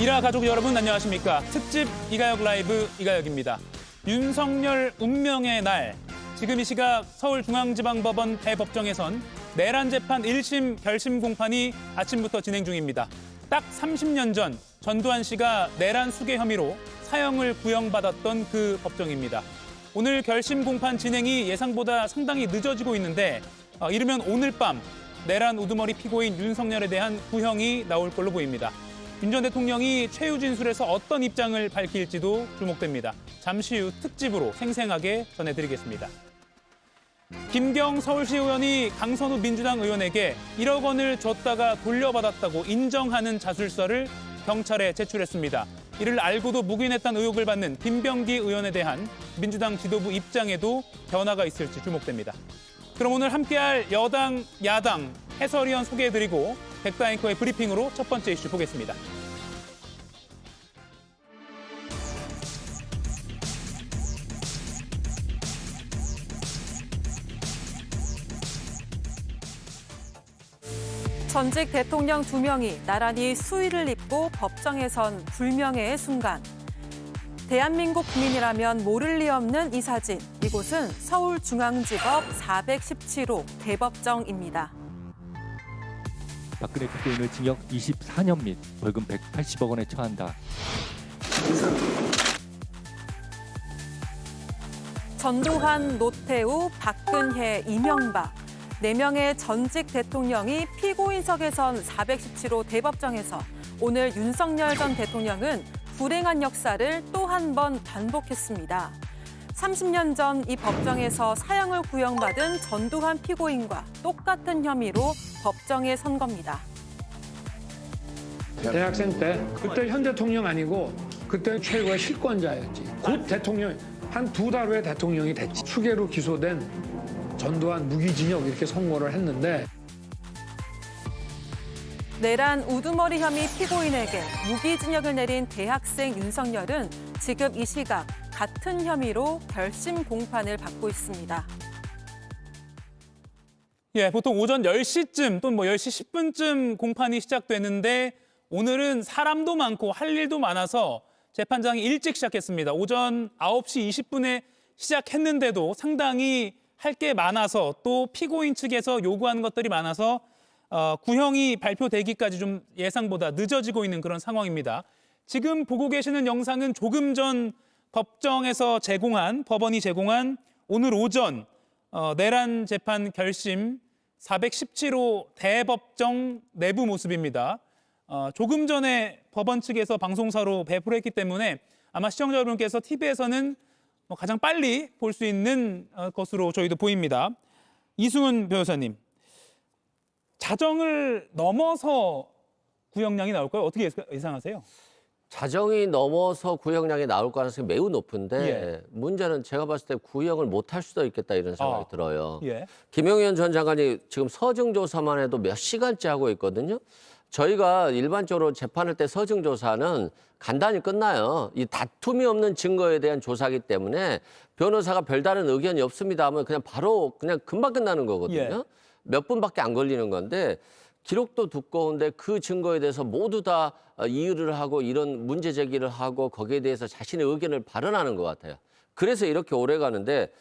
일화 가족 여러분 안녕하십니까. 특집 이가역 라이브 이가역입니다. 윤석열 운명의 날. 지금 이 시각 서울중앙지방법원 대법정에선 내란 재판 1심 결심 공판이 아침부터 진행 중입니다. 딱 30년 전 전두환 씨가 내란 수괴 혐의로 사형을 구형받았던 그 법정입니다. 오늘 결심 공판 진행이 예상보다 상당히 늦어지고 있는데 이르면 오늘 밤 내란 우두머리 피고인 윤석열에 대한 구형이 나올 걸로 보입니다. 윤 전 대통령이 최후 진술에서 어떤 입장을 밝힐지도 주목됩니다. 잠시 후 특집으로 생생하게 전해드리겠습니다. 김경 서울시 의원이 강선우 민주당 의원에게 1억 원을 줬다가 돌려받았다고 인정하는 자술서를 경찰에 제출했습니다. 이를 알고도 묵인했다는 의혹을 받는 김병기 의원에 대한 민주당 지도부 입장에도 변화가 있을지 주목됩니다. 그럼 오늘 함께할 여당, 야당 해설위원 소개해드리고 백다 앵커의 브리핑으로 첫 번째 이슈 보겠습니다. 전직 대통령 2명이 나란히 수의를 입고 법정에 선 불명예의 순간. 대한민국 국민이라면 모를 리 없는 이 사진. 이곳은 서울중앙지법 417호 대법정입니다. 박근혜 국회의원을 징역 24년 및 벌금 180억 원에 처한다. 전두환, 노태우, 박근혜, 이명박. 4명의 전직 대통령이 피고인석에 선 417호 대법정에서 오늘 윤석열 전 대통령은 불행한 역사를 또 한 번 반복했습니다. 30년 전 이 법정에서 사형을 구형받은 전두환 피고인과 똑같은 혐의로 법정에 선 겁니다. 대학생 때 그때 현 대통령 아니고 그때 최고의 실권자였지. 곧 대통령 한 2달 후에 대통령이 됐지. 수개로 기소된 전두환 무기징역 이렇게 선고를 했는데 내란 우두머리 혐의 피고인에게 무기징역을 내린 대학생 윤석열은 지금 이 시각 같은 혐의로 결심 공판을 받고 있습니다. 예, 보통 오전 10시쯤 또는 10시 10분쯤 공판이 시작되는데 오늘은 사람도 많고 할 일도 많아서 재판장이 일찍 시작했습니다. 오전 9시 20분에 시작했는데도 상당히 할 게 많아서 또 피고인 측에서 요구하는 것들이 많아서 구형이 발표되기까지 좀 예상보다 늦어지고 있는 그런 상황입니다. 지금 보고 계시는 영상은 조금 전 법정에서 법원이 제공한 오늘 오전 내란 재판 결심 417호 대법정 내부 모습입니다. 조금 전에 법원 측에서 방송사로 배포를 했기 때문에 아마 시청자 여러분께서 TV에서는 가장 빨리 볼 수 있는 것으로 저희도 보입니다. 이승훈 변호사님, 자정을 넘어서 구형량이 나올까요? 어떻게 예상하세요? 자정이 넘어서 구형량이 나올 가능성이 매우 높은데 예. 문제는 제가 봤을 때 구형을 못할 수도 있겠다 이런 생각이 들어요. 예. 김용현 전 장관이 지금 서증조사만 해도 몇 시간째 하고 있거든요. 저희가 일반적으로 재판할 때 서증조사는 간단히 끝나요. 이 다툼이 없는 증거에 대한 조사이기 때문에 변호사가 별다른 의견이 없습니다 하면 그냥 바로 금방 끝나는 거거든요. 예. 몇 분밖에 안 걸리는 건데 기록도 두꺼운데 그 증거에 대해서 모두 다 이의를 하고 이런 문제 제기를 하고 거기에 대해서 자신의 의견을 발언하는 것 같아요. 그래서 이렇게 오래 가는데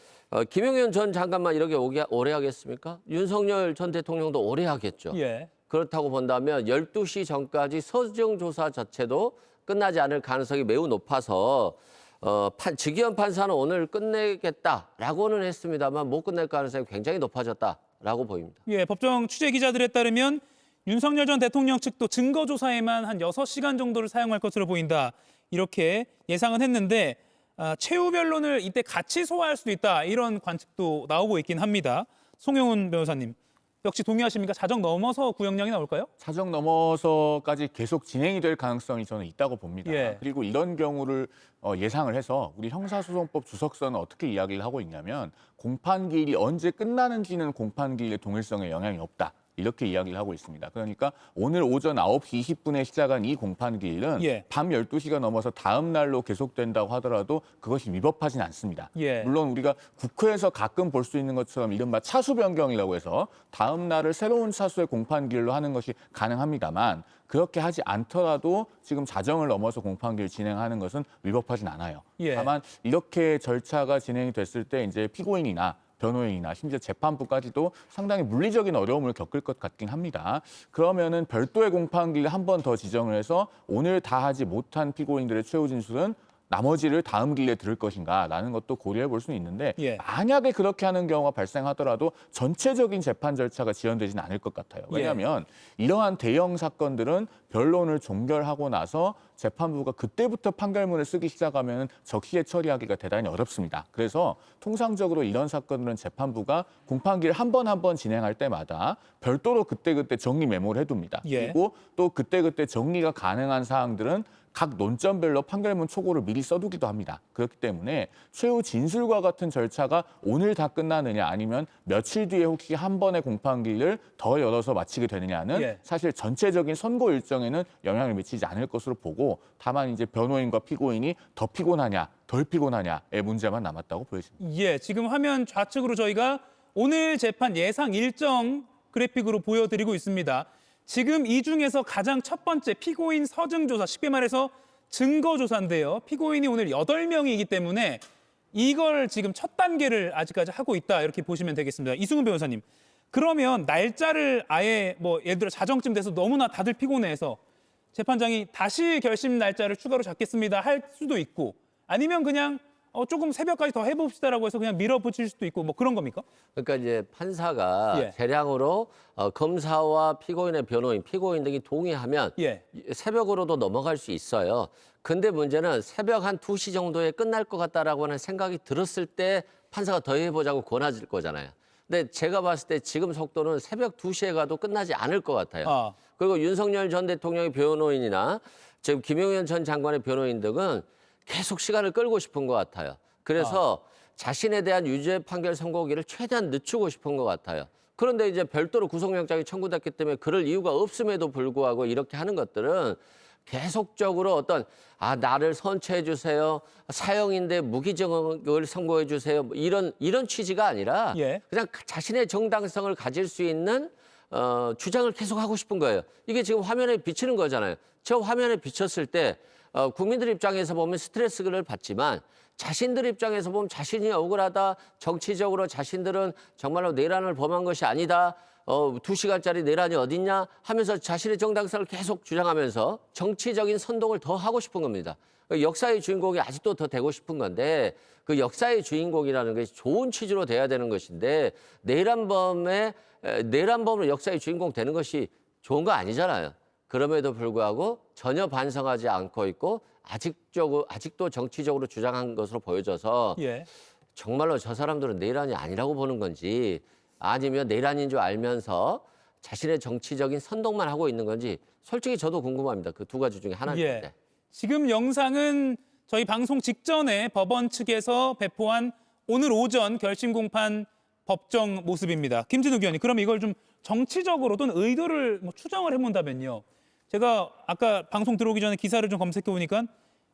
김용현 전 장관만 이렇게 오래 하겠습니까? 윤석열 전 대통령도 오래 하겠죠. 예. 그렇다고 본다면 12시 전까지 서증조사 자체도 끝나지 않을 가능성이 매우 높아서 직위원 판사는 오늘 끝내겠다라고는 했습니다만 못 끝낼 가능성이 굉장히 높아졌다라고 보입니다. 예, 법정 취재 기자들에 따르면 윤석열 전 대통령 측도 증거 조사에만 한 6시간 정도를 사용할 것으로 보인다. 이렇게 예상은 했는데 최후 변론을 이때 같이 소화할 수도 있다. 이런 관측도 나오고 있긴 합니다. 송영훈 변호사님, 역시 동의하십니까? 자정 넘어서 구형량이 나올까요? 자정 넘어서까지 계속 진행이 될 가능성이 저는 있다고 봅니다. 예. 그리고 이런 경우를 예상을 해서 우리 형사소송법 주석서는 어떻게 이야기를 하고 있냐면 공판기일이 언제 끝나는지는 공판기일의 동일성에 영향이 없다. 이렇게 이야기를 하고 있습니다. 그러니까 오늘 오전 9시 20분에 시작한 이 공판기일은 예. 밤 12시가 넘어서 다음 날로 계속된다고 하더라도 그것이 위법하진 않습니다. 예. 물론 우리가 국회에서 가끔 볼 수 있는 것처럼 이른바 차수 변경이라고 해서 다음 날을 새로운 차수의 공판기일로 하는 것이 가능합니다만 그렇게 하지 않더라도 지금 자정을 넘어서 공판기를 진행하는 것은 위법하진 않아요. 예. 다만 이렇게 절차가 진행이 됐을 때 이제 피고인이나 변호인이나 심지어 재판부까지도 상당히 물리적인 어려움을 겪을 것 같긴 합니다. 그러면은 별도의 공판기를 한 번 더 지정을 해서 오늘 다 하지 못한 피고인들의 최후 진술은 나머지를 다음 기일에 들을 것인가라는 것도 고려해 볼 수는 있는데 예. 만약에 그렇게 하는 경우가 발생하더라도 전체적인 재판 절차가 지연되지는 않을 것 같아요. 왜냐하면 이러한 대형 사건들은 변론을 종결하고 나서 재판부가 그때부터 판결문을 쓰기 시작하면 적시에 처리하기가 대단히 어렵습니다. 그래서 통상적으로 이런 사건들은 재판부가 공판기를 한 번 진행할 때마다 별도로 그때그때 정리 메모를 해둡니다. 예. 그리고 또 그때그때 정리가 가능한 사항들은 각 논점별로 판결문 초고를 미리 써두기도 합니다. 그렇기 때문에 최후 진술과 같은 절차가 오늘 다 끝나느냐 아니면 며칠 뒤에 혹시 한 번의 공판기를 더 열어서 마치게 되느냐는 예. 사실 전체적인 선고 일정에는 영향을 미치지 않을 것으로 보고 다만 이제 변호인과 피고인이 더 피곤하냐 덜 피곤하냐의 문제만 남았다고 보여집니다. 예, 지금 화면 좌측으로 저희가 오늘 재판 예상 일정 그래픽으로 보여드리고 있습니다. 지금 이 중에서 가장 첫 번째 피고인 서증조사, 쉽게 말해서 증거조사인데요. 피고인이 오늘 8명이기 때문에 이걸 지금 첫 단계를 아직까지 하고 있다 이렇게 보시면 되겠습니다. 이승훈 변호사님, 그러면 날짜를 아예 뭐 예를 들어 자정쯤 돼서 너무나 다들 피곤해서 재판장이 다시 결심 날짜를 추가로 잡겠습니다 할 수도 있고 아니면 그냥 조금 새벽까지 더 해봅시다라고 해서 그냥 밀어붙일 수도 있고 뭐 그런 겁니까? 그러니까 이제 판사가 예. 대량으로 검사와 피고인의 변호인, 피고인 등이 동의하면 예. 새벽으로도 넘어갈 수 있어요. 근데 문제는 새벽 한 2시 정도에 끝날 것 같다라고 하는 생각이 들었을 때 판사가 더 해보자고 권하실 거잖아요. 근데 제가 봤을 때 지금 속도는 새벽 2시에 가도 끝나지 않을 것 같아요. 아. 그리고 윤석열 전 대통령의 변호인이나 지금 김용현 전 장관의 변호인 등은 계속 시간을 끌고 싶은 것 같아요. 그래서 자신에 대한 유죄 판결 선고기를 최대한 늦추고 싶은 것 같아요. 그런데 이제 별도로 구속영장이 청구됐기 때문에 그럴 이유가 없음에도 불구하고 이렇게 하는 것들은 계속적으로 어떤 나를 선처해 주세요. 사형인데 무기징역을 선고해 주세요. 뭐 이런 취지가 아니라 예. 그냥 자신의 정당성을 가질 수 있는 주장을 계속 하고 싶은 거예요. 이게 지금 화면에 비치는 거잖아요. 저 화면에 비쳤을 때 국민들 입장에서 보면 스트레스를 받지만 자신들 입장에서 보면 자신이 억울하다. 정치적으로 자신들은 정말로 내란을 범한 것이 아니다. 2시간짜리 내란이 어딨냐 하면서 자신의 정당성을 계속 주장하면서 정치적인 선동을 더 하고 싶은 겁니다. 역사의 주인공이 아직도 더 되고 싶은 건데 그 역사의 주인공이라는 것이 좋은 취지로 돼야 되는 것인데 내란범으로 역사의 주인공 되는 것이 좋은 거 아니잖아요. 그럼에도 불구하고 전혀 반성하지 않고 있고 아직도 정치적으로 주장한 것으로 보여져서 예. 정말로 저 사람들은 내란이 아니라고 보는 건지 아니면 내란인 줄 알면서 자신의 정치적인 선동만 하고 있는 건지 솔직히 저도 궁금합니다. 그 두 가지 중에 하나인데. 예. 지금 영상은 저희 방송 직전에 법원 측에서 배포한 오늘 오전 결심 공판 법정 모습입니다. 김진욱 의원님, 그럼 이걸 좀 정치적으로 또는 의도를 뭐 추정을 해본다면요. 제가 아까 방송 들어오기 전에 기사를 좀 검색해 보니까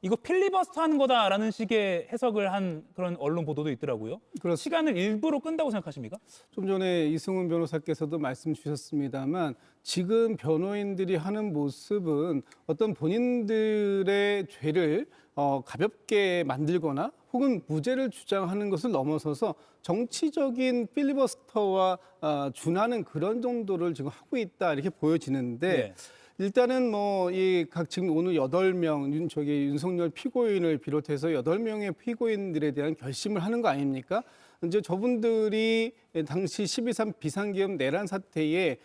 이거 필리버스터 하는 거다라는 식의 해석을 한 그런 언론 보도도 있더라고요. 그렇습니다. 시간을 일부러 끈다고 생각하십니까? 좀 전에 이승훈 변호사께서도 말씀 주셨습니다만 지금 변호인들이 하는 모습은 어떤 본인들의 죄를 가볍게 만들거나 혹은 무죄를 주장하는 것을 넘어서서 정치적인 필리버스터와 준하는 그런 정도를 지금 하고 있다 이렇게 보여지는데 네. 일단은 뭐 지금 오늘 8명 윤석열 피고인을 비롯해서 8명의 피고인들에 대한 결심을 하는 거 아닙니까? 이제 저분들이 당시 12.3 비상계엄 내란 사태에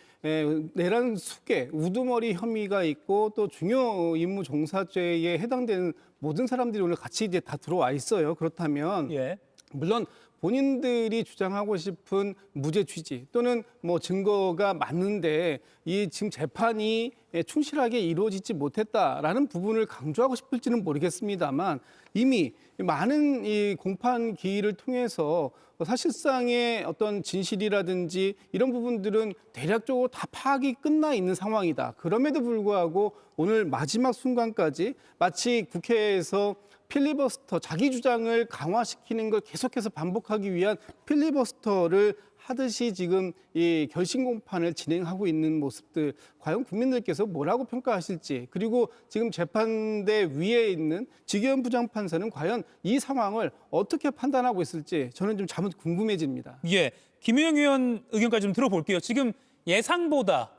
내란 수괴, 우두머리 혐의가 있고 또 중요 임무 종사죄에 해당되는 모든 사람들이 오늘 같이 이제 다 들어와 있어요. 그렇다면 예. 물론 본인들이 주장하고 싶은 무죄 취지 또는 뭐 증거가 맞는데 이 지금 재판이 충실하게 이루어지지 못했다라는 부분을 강조하고 싶을지는 모르겠습니다만 이미 많은 이 공판 기일을 통해서 사실상의 어떤 진실이라든지 이런 부분들은 대략적으로 다 파악이 끝나 있는 상황이다. 그럼에도 불구하고 오늘 마지막 순간까지 마치 국회에서 필리버스터, 자기 주장을 강화시키는 걸 계속해서 반복하기 위한 필리버스터를 하듯이 지금 이 결심 공판을 진행하고 있는 모습들, 과연 국민들께서 뭐라고 평가하실지, 그리고 지금 재판대 위에 있는 지기현 부장판사는 과연 이 상황을 어떻게 판단하고 있을지 저는 좀 자칫 궁금해집니다. 예, 김유영 의원 의견까지 좀 들어볼게요. 지금 예상보다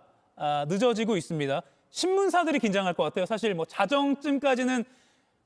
늦어지고 있습니다. 신문사들이 긴장할 것 같아요. 사실 뭐 자정쯤까지는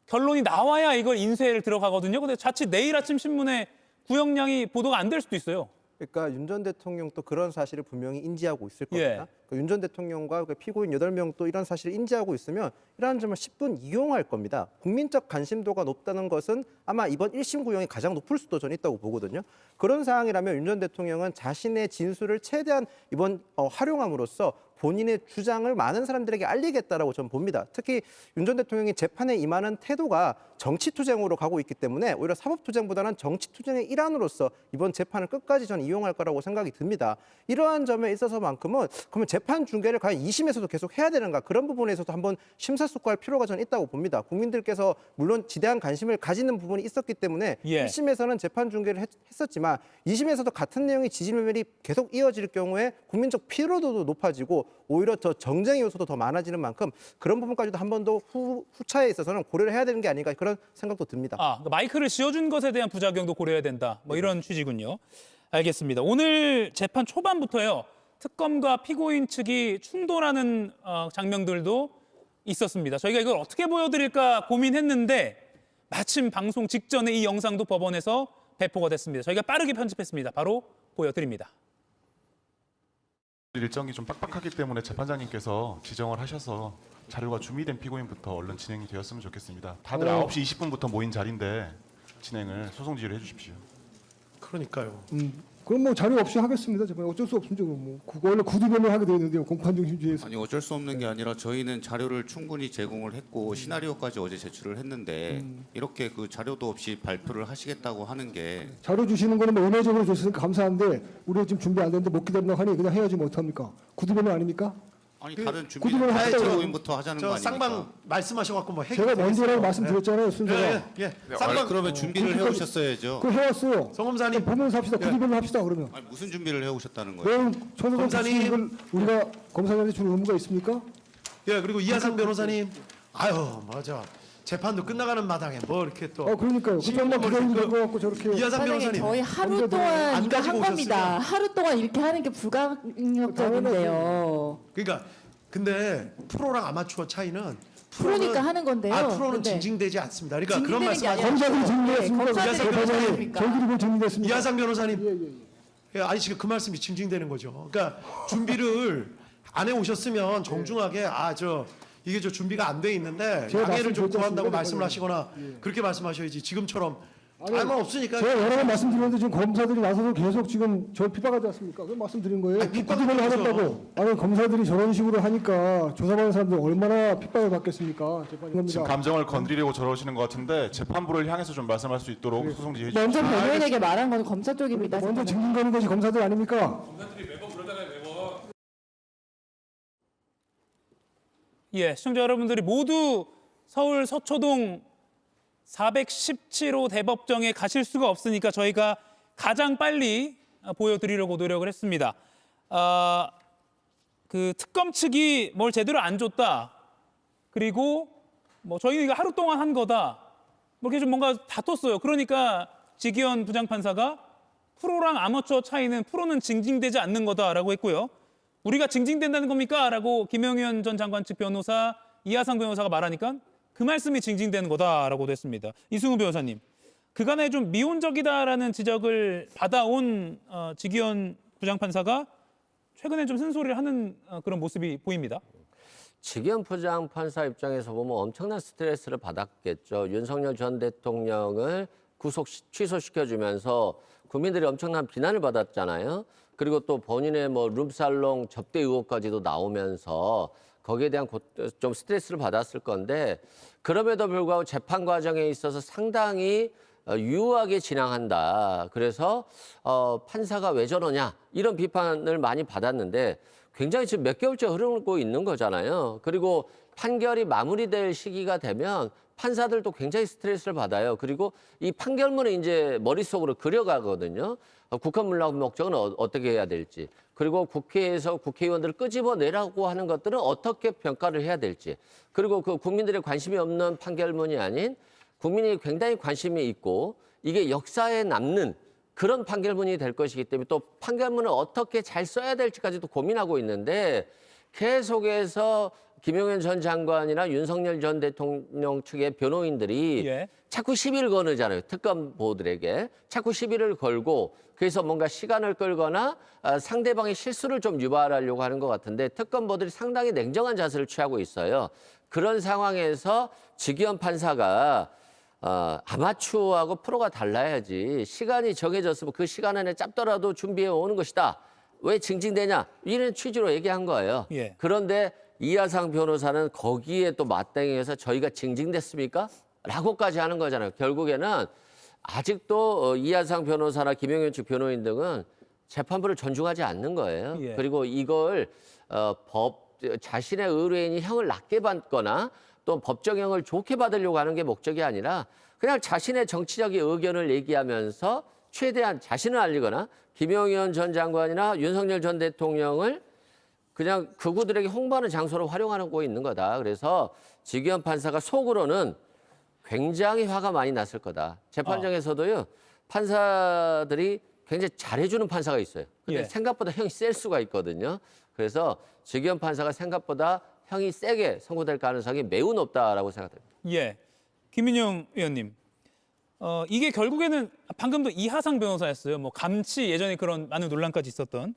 결론이 나와야 이걸 인쇄를 들어가거든요. 근데 자칫 내일 아침 신문에 구형량이 보도가 안 될 수도 있어요. 그러니까 윤 전 대통령도 그런 사실을 분명히 인지하고 있을 겁니다. 예. 그러니까 윤 전 대통령과 그 피고인 8명도 이런 사실을 인지하고 있으면 이러한 점을 10분 이용할 겁니다. 국민적 관심도가 높다는 것은 아마 이번 1심 구형이 가장 높을 수도 저는 있다고 보거든요. 그런 상황이라면 윤 전 대통령은 자신의 진술을 최대한 이번 활용함으로써 본인의 주장을 많은 사람들에게 알리겠다라고 저는 봅니다. 특히 윤 전 대통령이 재판에 임하는 태도가 정치투쟁으로 가고 있기 때문에 오히려 사법투쟁보다는 정치투쟁의 일환으로서 이번 재판을 끝까지 저는 이용할 거라고 생각이 듭니다. 이러한 점에 있어서만큼은 그러면 재판 중계를 과연 2심에서도 계속 해야 되는가, 그런 부분에서도 한번 심사숙고할 필요가 저는 있다고 봅니다. 국민들께서 물론 지대한 관심을 가지는 부분이 있었기 때문에 예. 1심에서는 재판 중계를 했었지만 2심에서도 같은 내용의 지지면밀이 계속 이어질 경우에 국민적 피로도도 높아지고 오히려 더 정쟁 요소도 더 많아지는 만큼 그런 부분까지도 한 번 더 후차에 있어서는 고려를 해야 되는 게 아닌가, 그런 생각도 듭니다. 그러니까 마이크를 씌워준 것에 대한 부작용도 고려해야 된다. 뭐 이런 취지군요. 알겠습니다. 오늘 재판 초반부터요. 특검과 피고인 측이 충돌하는 장면들도 있었습니다. 저희가 이걸 어떻게 보여드릴까 고민했는데 마침 방송 직전에 이 영상도 법원에서 배포가 됐습니다. 저희가 빠르게 편집했습니다. 바로 보여드립니다. 일정이 좀 빡빡하기 때문에 재판장님께서 지정을 하셔서 자료가 준비된 피고인부터 얼른 진행이 되었으면 좋겠습니다. 다들 9시 20분부터 모인 자리인데 진행을 소송 지휘를 해주십시오. 그러니까요. 그럼 뭐 자료 없이 하겠습니다. 정말 어쩔 수 없습니다. 뭐 원래 구두변을 하게 되어 있는데요. 공판 중심주의에서. 아니 어쩔 수 없는 게 아니라 저희는 자료를 충분히 제공을 했고 시나리오까지 어제 제출을 했는데 이렇게 그 자료도 없이 발표를 하시겠다고 하는 게 자료 주시는 거는 뭐 은혜적으로 줬으니까 감사한데 우리가 지금 준비 안 됐는데 못 기다린다고 하니 그냥 해야지 뭐 어떡합니까? 구두변은 아닙니까? 아니 다른 구두변을 준비를 하겠다고 피고인부터 하자는 거 아닙니까? 쌍방 말씀하셔갖고 뭐 제가 먼저라고 말씀드렸잖아요. 순서가. 쌍방 그러면 준비를 해오셨어야죠. 그거 해왔어요. 성검사님 보면서 합시다. 구두변을 합시다 그러면. 아니, 무슨 준비를 해오셨다는 거예요? 내용 초소권 검사님. 걸 우리가 검사장한테 줄 의무가 있습니까? 예 그리고 이하상 변호사님 아유 맞아 재판도 끝나가는 마당에 뭐 이렇게 또 그러니까요. 그때만 기다리면 될 것 같고 저렇게. 이하상 변호사님 저희 하루 안 동안 이거 가지고 한 겁니다. 오셨으면. 하루 동안 이렇게 하는 게 불가항력적인데요. 그러니까 근데 프로랑 아마추어 차이는 프로니까 하는 건데요. 프로는 근데 징징대지 않습니다. 그러니까 그런 징징대는 게 말씀 아니라 검사들이 증명했습니까? 검사들이 증명했습니까? 저희들이 뭘 증명했습니까? 이하상 변호사님 아니 지금 그 말씀이 징징대는 거죠. 그러니까 준비를 안 해오셨으면 정중하게 이게 저 준비가 안 돼 있는데 제가 양해를 좀 말씀 구한다고 드렸습니다. 말씀을 하시거나 그렇게 말씀하셔야지 지금처럼 알만 없으니까 제가 여러 번 말씀드렸는데 지금 검사들이 나서서 계속 지금 저 핍박하지 않습니까? 그 말씀드린 거예요. 아니, 핍박을 구두변을 하면서. 하겠다고. 아니 검사들이 저런 식으로 하니까 조사받는 사람들 얼마나 핍박을 받겠습니까? 지금 감정을 건드리려고 저러시는 것 같은데 재판부를 향해서 좀 말씀할 수 있도록 소송 지휘해 주십시오. 먼저 변호인에게 말한 건 검사 쪽입니다. 먼저 증인 거는 것이 검사들 아닙니까? 예, 시청자 여러분들이 모두 서울 서초동 417호 대법정에 가실 수가 없으니까 저희가 가장 빨리 보여드리려고 노력을 했습니다. 그 특검 측이 뭘 제대로 안 줬다. 그리고 뭐 저희는 이거 하루 동안 한 거다. 뭐 이렇게 좀 뭔가 다퉜어요. 그러니까 지기현 부장판사가 프로랑 아마추어 차이는 프로는 징징대지 않는 거다라고 했고요. 우리가 징징댄다는 겁니까? 라고 김영현 전 장관 측 변호사, 이하상 변호사가 말하니까 그 말씀이 징징대는 거다라고도 했습니다. 이승우 변호사님, 그간에 좀 미온적이다라는 지적을 받아온 지기현 부장판사가 최근에 좀 쓴소리를 하는 그런 모습이 보입니다. 지기현 부장판사 입장에서 보면 엄청난 스트레스를 받았겠죠. 윤석열 전 대통령을 취소시켜주면서 국민들이 엄청난 비난을 받았잖아요. 그리고 또 본인의 뭐 룸살롱 접대 의혹까지도 나오면서 거기에 대한 좀 스트레스를 받았을 건데 그럼에도 불구하고 재판 과정에 있어서 상당히 유효하게 진행한다. 그래서 판사가 왜 저러냐 이런 비판을 많이 받았는데 굉장히 지금 몇 개월째 흐르고 있는 거잖아요. 그리고 판결이 마무리될 시기가 되면 판사들도 굉장히 스트레스를 받아요. 그리고 이 판결문을 이제 머릿속으로 그려가거든요. 국헌 문락 목적은 어떻게 해야 될지. 그리고 국회에서 국회의원들을 끄집어내라고 하는 것들은 어떻게 평가를 해야 될지. 그리고 그 국민들의 관심이 없는 판결문이 아닌 국민이 굉장히 관심이 있고 이게 역사에 남는 그런 판결문이 될 것이기 때문에 또 판결문을 어떻게 잘 써야 될지까지도 고민하고 있는데 계속해서 김용현 전 장관이나 윤석열 전 대통령 측의 변호인들이 예. 자꾸 시비를 거느잖아요. 특검보들에게. 자꾸 시비를 걸고 그래서 뭔가 시간을 끌거나 상대방의 실수를 좀 유발하려고 하는 것 같은데 특검보들이 상당히 냉정한 자세를 취하고 있어요. 그런 상황에서 지기현 판사가 아마추어하고 프로가 달라야지. 시간이 정해졌으면 그 시간 안에 짧더라도 준비해 오는 것이다. 왜 징징대냐? 이런 취지로 얘기한 거예요. 예. 그런데 이하상 변호사는 거기에 또 맞대응해서 저희가 징징댔습니까? 라고까지 하는 거잖아요. 결국에는 아직도 이하상 변호사나 김용현 측 변호인 등은 재판부를 존중하지 않는 거예요. 예. 그리고 이걸 자신의 의뢰인이 형을 낮게 받거나 또 법정형을 좋게 받으려고 하는 게 목적이 아니라 그냥 자신의 정치적인 의견을 얘기하면서 최대한 자신을 알리거나 김용현 전 장관이나 윤석열 전 대통령을 그냥 그구들에게 홍보하는 장소로 활용하고 있는 거다. 그래서 지기현 판사가 속으로는 굉장히 화가 많이 났을 거다. 재판장에서도요. 판사들이 굉장히 잘해주는 판사가 있어요. 근데 예. 생각보다 형이 셀 수가 있거든요. 그래서 지기현 판사가 생각보다 형이 세게 선고될 가능성이 매우 높다라고 생각됩니다. 예. 김민영 의원님. 이게 결국에는 방금도 이하상 변호사였어요. 뭐 감치 예전에 그런 많은 논란까지 있었던.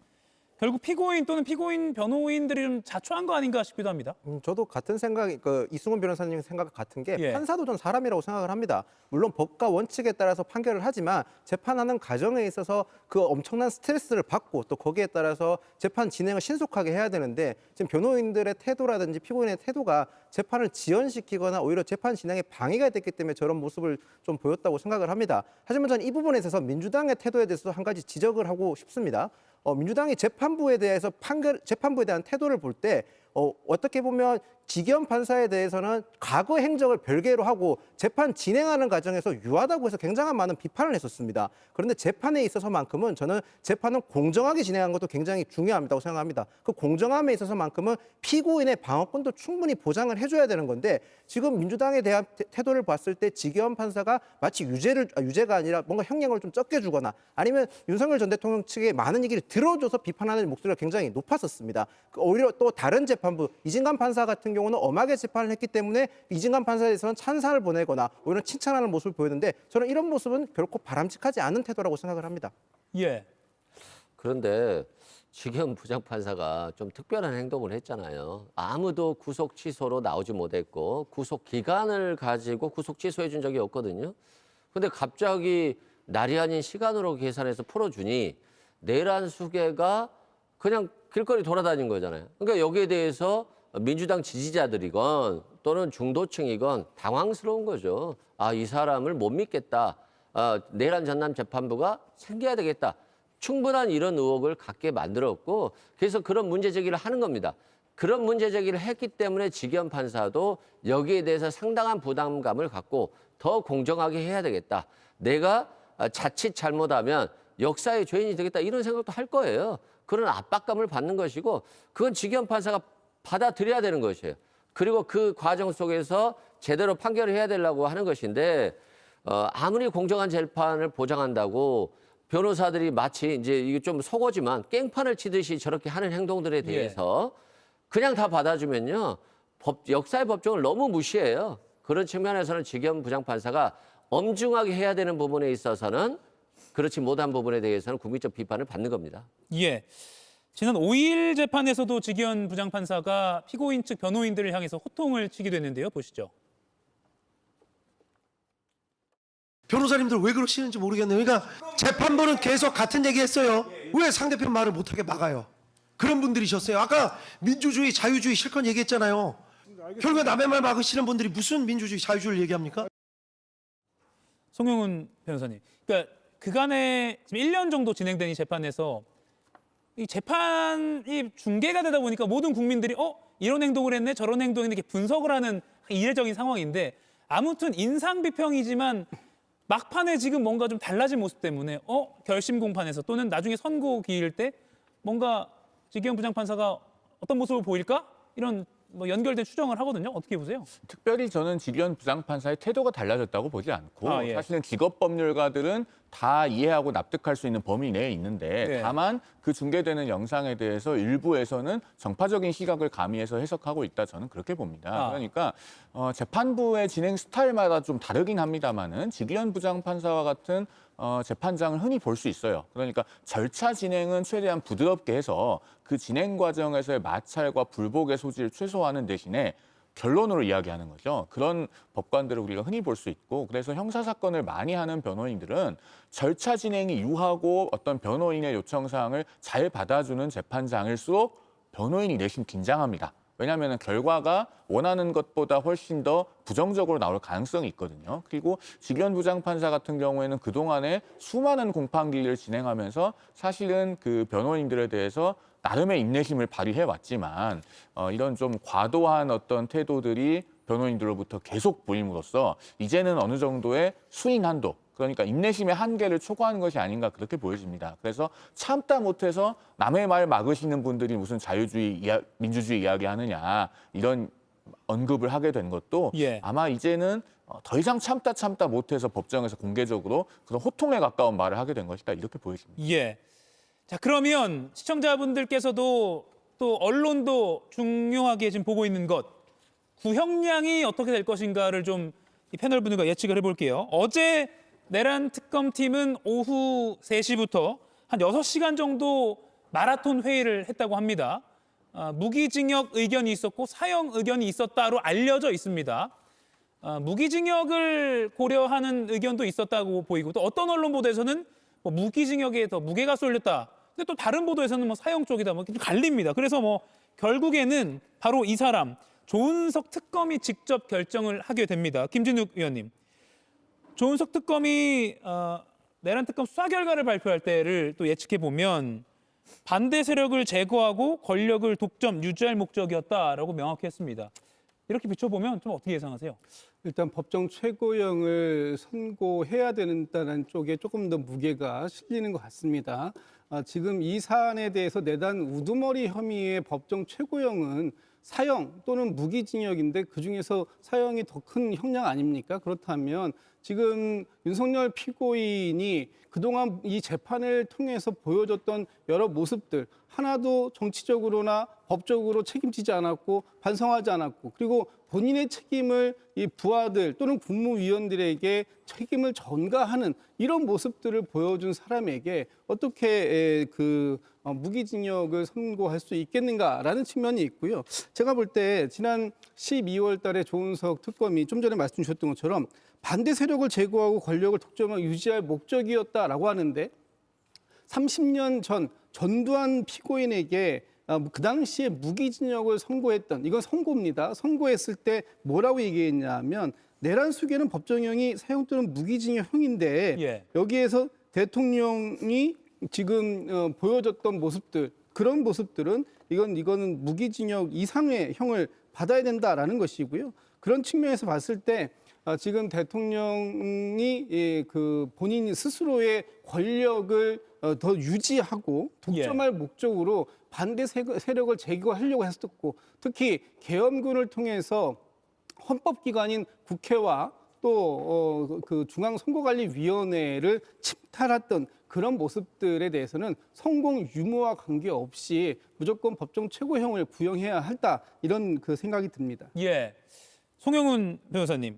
결국 피고인 또는 피고인 변호인들이 좀 자초한 거 아닌가 싶기도 합니다. 저도 같은 생각이 이승훈 변호사님 생각 같은 게 예. 판사도 전 사람이라고 생각을 합니다. 물론 법과 원칙에 따라서 판결을 하지만 재판하는 과정에 있어서 그 엄청난 스트레스를 받고 또 거기에 따라서 재판 진행을 신속하게 해야 되는데 지금 변호인들의 태도라든지 피고인의 태도가 재판을 지연시키거나 오히려 재판 진행에 방해가 됐기 때문에 저런 모습을 좀 보였다고 생각을 합니다. 하지만 저는 이 부분에 있어서 민주당의 태도에 대해서도 한 가지 지적을 하고 싶습니다. 민주당이 재판부에 대한 태도를 볼 때 어떻게 보면 지기현 판사에 대해서는 과거 행적을 별개로 하고 재판 진행하는 과정에서 유하다고 해서 굉장한 많은 비판을 했었습니다. 그런데 재판에 있어서만큼은 저는 재판은 공정하게 진행하는 것도 굉장히 중요하다고 생각합니다. 그 공정함에 있어서만큼은 피고인의 방어권도 충분히 보장을 해줘야 되는 건데 지금 민주당에 대한 태도를 봤을 때 지기현 판사가 마치 유죄가 아니라 뭔가 형량을 좀 적게 주거나 아니면 윤석열 전 대통령 측의 많은 얘기를 들어줘서 비판하는 목소리가 굉장히 높았었습니다. 오히려 또 다른 재판부 이진관 판사 같은 경우는 엄하게 재판을 했기 때문에 이진관 판사에 대해서는 찬사를 보내거나 오히려 칭찬하는 모습을 보였는데 저는 이런 모습은 결코 바람직하지 않은 태도라고 생각을 합니다. 예. 그런데 지기현 부장판사가 좀 특별한 행동을 했잖아요. 아무도 구속 취소로 나오지 못했고 구속 기간을 가지고 구속 취소해 준 적이 없거든요. 근데 갑자기 날이 아닌 시간으로 계산해서 풀어주니 내란 수개가 그냥 길거리 돌아다닌 거잖아요. 그러니까 여기에 대해서 민주당 지지자들이건 또는 중도층이건 당황스러운 거죠. 아, 이 사람을 못 믿겠다. 내란 전남 재판부가 생겨야 되겠다. 충분한 이런 의혹을 갖게 만들었고 그래서 그런 문제 제기를 하는 겁니다. 그런 문제 제기를 했기 때문에 지기현 판사도 여기에 대해서 상당한 부담감을 갖고 더 공정하게 해야 되겠다. 내가 자칫 잘못하면 역사의 죄인이 되겠다 이런 생각도 할 거예요. 그런 압박감을 받는 것이고 그건 지기현 판사가 받아들여야 되는 것이에요. 그리고 그 과정 속에서 제대로 판결을 해야 되려고 하는 것인데 아무리 공정한 재판을 보장한다고 변호사들이 마치 이제 이게 좀 속어지만 깽판을 치듯이 저렇게 하는 행동들에 대해서 그냥 다 받아주면요. 역사의 법정을 너무 무시해요. 그런 측면에서는 지기현 부장판사가 엄중하게 해야 되는 부분에 있어서는 그렇지 못한 부분에 대해서는 국민적 비판을 받는 겁니다. 예. 지난 5일 재판에서도 지기현 부장판사가 피고인 측 변호인들을 향해서 호통을 치기도 했는데요. 보시죠. 변호사님들 왜 그러시는지 모르겠네요. 그러니까 재판부는 계속 같은 얘기했어요. 왜 상대편 말을 못하게 막아요? 그런 분들이셨어요. 아까 민주주의, 자유주의 실컷 얘기했잖아요. 결국에 남의 말 막으시는 분들이 무슨 민주주의, 자유주의를 얘기합니까? 송영훈 변호사님. 그러니까 그간에 지금 1년 정도 진행된 이 재판에서 이 재판이 중계가 되다 보니까 모든 국민들이 이런 행동을 했네, 저런 행동을 했네 이렇게 분석을 하는 이례적인 상황인데 아무튼 인상 비평이지만 막판에 지금 뭔가 좀 달라진 모습 때문에 결심 공판에서 또는 나중에 선고 기일 때 뭔가 지기현 부장판사가 어떤 모습을 보일까? 이런 뭐 연결된 추정을 하거든요. 어떻게 보세요? 특별히 저는 지기현 부장판사의 태도가 달라졌다고 보지 않고 예. 사실은 직업법률가들은 다 이해하고 납득할 수 있는 범위 내에 있는데 네. 다만 그 중계되는 영상에 대해서 일부에서는 정파적인 시각을 가미해서 해석하고 있다 저는 그렇게 봅니다. 그러니까 재판부의 진행 스타일마다 좀 다르긴 합니다만은 지기현 부장판사와 같은 재판장을 흔히 볼 수 있어요. 그러니까 절차 진행은 최대한 부드럽게 해서 그 진행 과정에서의 마찰과 불복의 소지를 최소화하는 대신에 결론으로 이야기하는 거죠. 그런 법관들을 우리가 흔히 볼 수 있고 그래서 형사 사건을 많이 하는 변호인들은 절차 진행이 유하고 어떤 변호인의 요청사항을 잘 받아주는 재판장일수록 변호인이 내심 긴장합니다. 왜냐하면 결과가 원하는 것보다 훨씬 더 부정적으로 나올 가능성이 있거든요. 그리고 지기현 부장판사 같은 경우에는 그동안에 수많은 공판기를 진행하면서 사실은 그 변호인들에 대해서 나름의 인내심을 발휘해 왔지만 이런 좀 과도한 어떤 태도들이 변호인들로부터 계속 보임으로써 이제는 어느 정도의 수인 한도, 그러니까 인내심의 한계를 초과하는 것이 아닌가 그렇게 보여집니다. 그래서 참다 못해서 남의 말 막으시는 분들이 무슨 자유주의, 민주주의 이야기하느냐 이런 언급을 하게 된 것도 아마 이제는 더 이상 참다 못해서 법정에서 공개적으로 그런 호통에 가까운 말을 하게 된 것이다 이렇게 보여집니다. 예. 자, 그러면 시청자분들께서도 또 언론도 중요하게 지금 보고 있는 것, 구형량이 어떻게 될 것인가를 좀 이 패널 분들과 예측을 해볼게요. 어제 내란 특검팀은 오후 3시부터 한 6시간 정도 마라톤 회의를 했다고 합니다. 무기징역 의견이 있었고 사형 의견이 있었다로 알려져 있습니다. 무기징역을 고려하는 의견도 있었다고 보이고 또 어떤 언론 보도에서는 뭐 무기징역에 더 무게가 쏠렸다. 근데 또 다른 보도에서는 뭐 사형 쪽이다. 뭐 갈립니다. 그래서 뭐 결국에는 바로 이 사람 조은석 특검이 직접 결정을 하게 됩니다. 김진욱 의원님. 조은석 특검이 내란 특검 수사 결과를 발표할 때를 또 예측해 보면 반대 세력을 제거하고 권력을 독점 유지할 목적이었다라고 명확히 했습니다. 이렇게 비춰보면 좀 어떻게 예상하세요? 일단 법정 최고형을 선고해야 된다는 쪽에 조금 더 무게가 실리는 것 같습니다. 지금 이 사안에 대해서 내단 우두머리 혐의의 법정 최고형은 사형 또는 무기징역인데 그중에서 사형이 더 큰 형량 아닙니까? 그렇다면 지금 윤석열 피고인이 그동안 이 재판을 통해서 보여줬던 여러 모습들 하나도 정치적으로나 법적으로 책임지지 않았고 반성하지 않았고 그리고 본인의 책임을 이 부하들 또는 국무위원들에게 책임을 전가하는 이런 모습들을 보여준 사람에게 어떻게 무기징역을 선고할 수 있겠는가라는 측면이 있고요. 제가 볼 때 지난 12월 달에 조은석 특검이 좀 전에 말씀 주셨던 것처럼 반대 세력을 제거하고 권력을 독점하고 유지할 목적이었다라고 하는데 30년 전 전두환 피고인에게 그 당시에 무기징역을 선고했던 이건 선고입니다. 선고했을 때 뭐라고 얘기했냐면 내란 수계는 법정형이 사형 또는 무기징역형인데 여기에서 대통령이 지금 보여줬던 모습들 그런 모습들은 이거는 무기징역 이상의 형을 받아야 된다라는 것이고요. 그런 측면에서 봤을 때 지금 대통령이 본인 스스로의 권력을 더 유지하고 독점할 목적으로 반대 세력을 제거하려고 했었고 특히 계엄군을 통해서 헌법기관인 국회와 또 그 중앙선거관리위원회를 침탈했던 그런 모습들에 대해서는 성공 유무와 관계없이 무조건 법정 최고형을 구형해야 한다 이런 그 생각이 듭니다. 예, 송영훈 변호사님.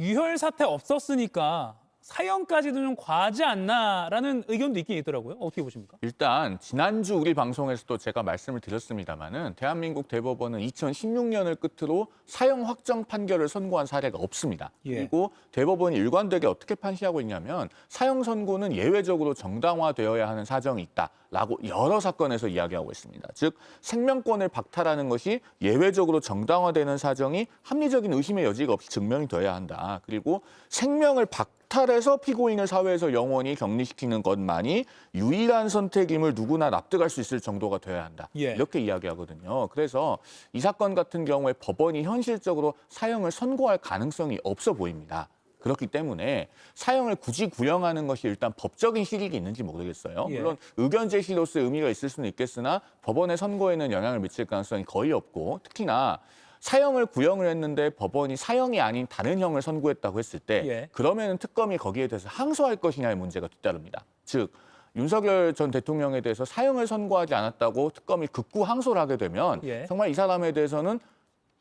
유혈 사태 없었으니까 사형까지도 좀 과하지 않나라는 의견도 있긴 있더라고요. 어떻게 보십니까? 일단 지난주 우리 방송에서도 제가 말씀을 드렸습니다마는 대한민국 대법원은 2016년을 끝으로 사형 확정 판결을 선고한 사례가 없습니다. 예. 그리고 대법원이 일관되게 어떻게 판시하고 있냐면 사형 선고는 예외적으로 정당화되어야 하는 사정이 있다라고 여러 사건에서 이야기하고 있습니다. 즉 생명권을 박탈하는 것이 예외적으로 정당화되는 사정이 합리적인 의심의 여지가 없이 증명이 돼야 한다. 그리고 생명을 박탈해서 피고인을 사회에서 영원히 격리시키는 것만이 유일한 선택임을 누구나 납득할 수 있을 정도가 돼야 한다. 예. 이렇게 이야기하거든요. 그래서 이 사건 같은 경우에 법원이 현실적으로 사형을 선고할 가능성이 없어 보입니다. 그렇기 때문에 사형을 굳이 구형하는 것이 일단 법적인 실익이 있는지 모르겠어요. 예. 물론 의견 제시로서의 의미가 있을 수는 있겠으나 법원의 선고에는 영향을 미칠 가능성이 거의 없고 특히나 사형을 구형을 했는데 법원이 사형이 아닌 다른 형을 선고했다고 했을 때 예. 그러면 특검이 거기에 대해서 항소할 것이냐의 문제가 뒤따릅니다. 즉 윤석열 전 대통령에 대해서 사형을 선고하지 않았다고 특검이 극구 항소를 하게 되면 예. 정말 이 사람에 대해서는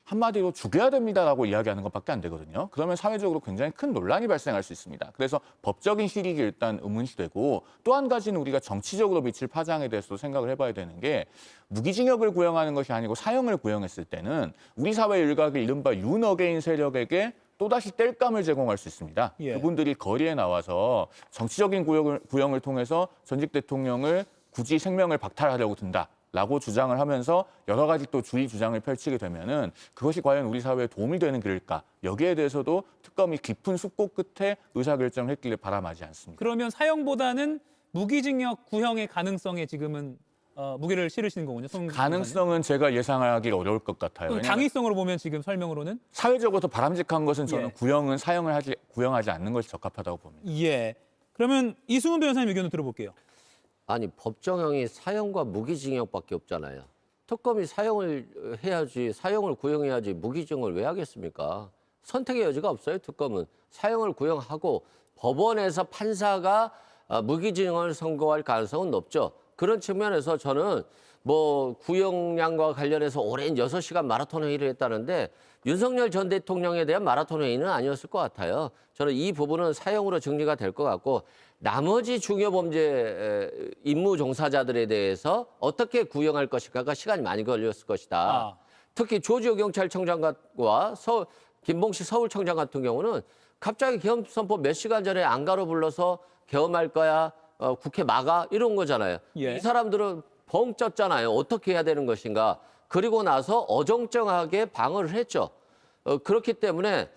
한마디로 죽여야 됩니다라고 이야기하는 것밖에 안 되거든요. 그러면 사회적으로 굉장히 큰 논란이 발생할 수 있습니다. 그래서 법적인 실익이 일단 의문시되고 또 한 가지는 우리가 정치적으로 미칠 파장에 대해서도 생각을 해봐야 되는 게 무기징역을 구형하는 것이 아니고 사형을 구형했을 때는 우리 사회 일각의 이른바 윤어게인 세력에게 또다시 땔감을 제공할 수 있습니다. 예. 그분들이 거리에 나와서 정치적인 구형을 통해서 전직 대통령을 굳이 생명을 박탈하려고 든다. 라고 주장을 하면서 여러 가지 또 주의 주장을 펼치게 되면은 그것이 과연 우리 사회에 도움이 되는 길일까? 여기에 대해서도 특검이 깊은 숙고 끝에 의사결정을 했기를 바람하지 않습니다. 그러면 사형보다는 무기징역 구형의 가능성에 지금은 무게를 실으시는 거군요. 가능성은 제가 예상하기 어려울 것 같아요. 왜냐하면 당위성으로 보면 지금 설명으로는 사회적으로 더 바람직한 것은 저는 예. 구형하지 않는 것이 적합하다고 봅니다. 예. 그러면 이승훈 변호사님 의견을 들어볼게요. 아니 법정형이 사형과 무기징역밖에 없잖아요. 특검이 사형을 해야지, 사형을 구형해야지 무기징역을 왜 하겠습니까? 선택의 여지가 없어요. 특검은 사형을 구형하고 법원에서 판사가 무기징역을 선고할 가능성은 높죠. 그런 측면에서 저는 뭐 구형량과 관련해서 오랜 6시간 마라톤 회의를 했다는데 윤석열 전 대통령에 대한 마라톤 회의는 아니었을 것 같아요. 저는 이 부분은 사형으로 정리가 될 것 같고 나머지 중요 범죄 임무 종사자들에 대해서 어떻게 구형할 것인가가 시간이 많이 걸렸을 것이다. 특히 조지호 경찰청장과 김봉식 서울청장 같은 경우는 갑자기 계엄 선포 몇 시간 전에 안가로 불러서 계엄할 거야, 국회 막아 이런 거잖아요. 예. 이 사람들은 벙 쪘잖아요. 어떻게 해야 되는 것인가. 그리고 나서 어정쩡하게 방어를 했죠. 그렇기 때문에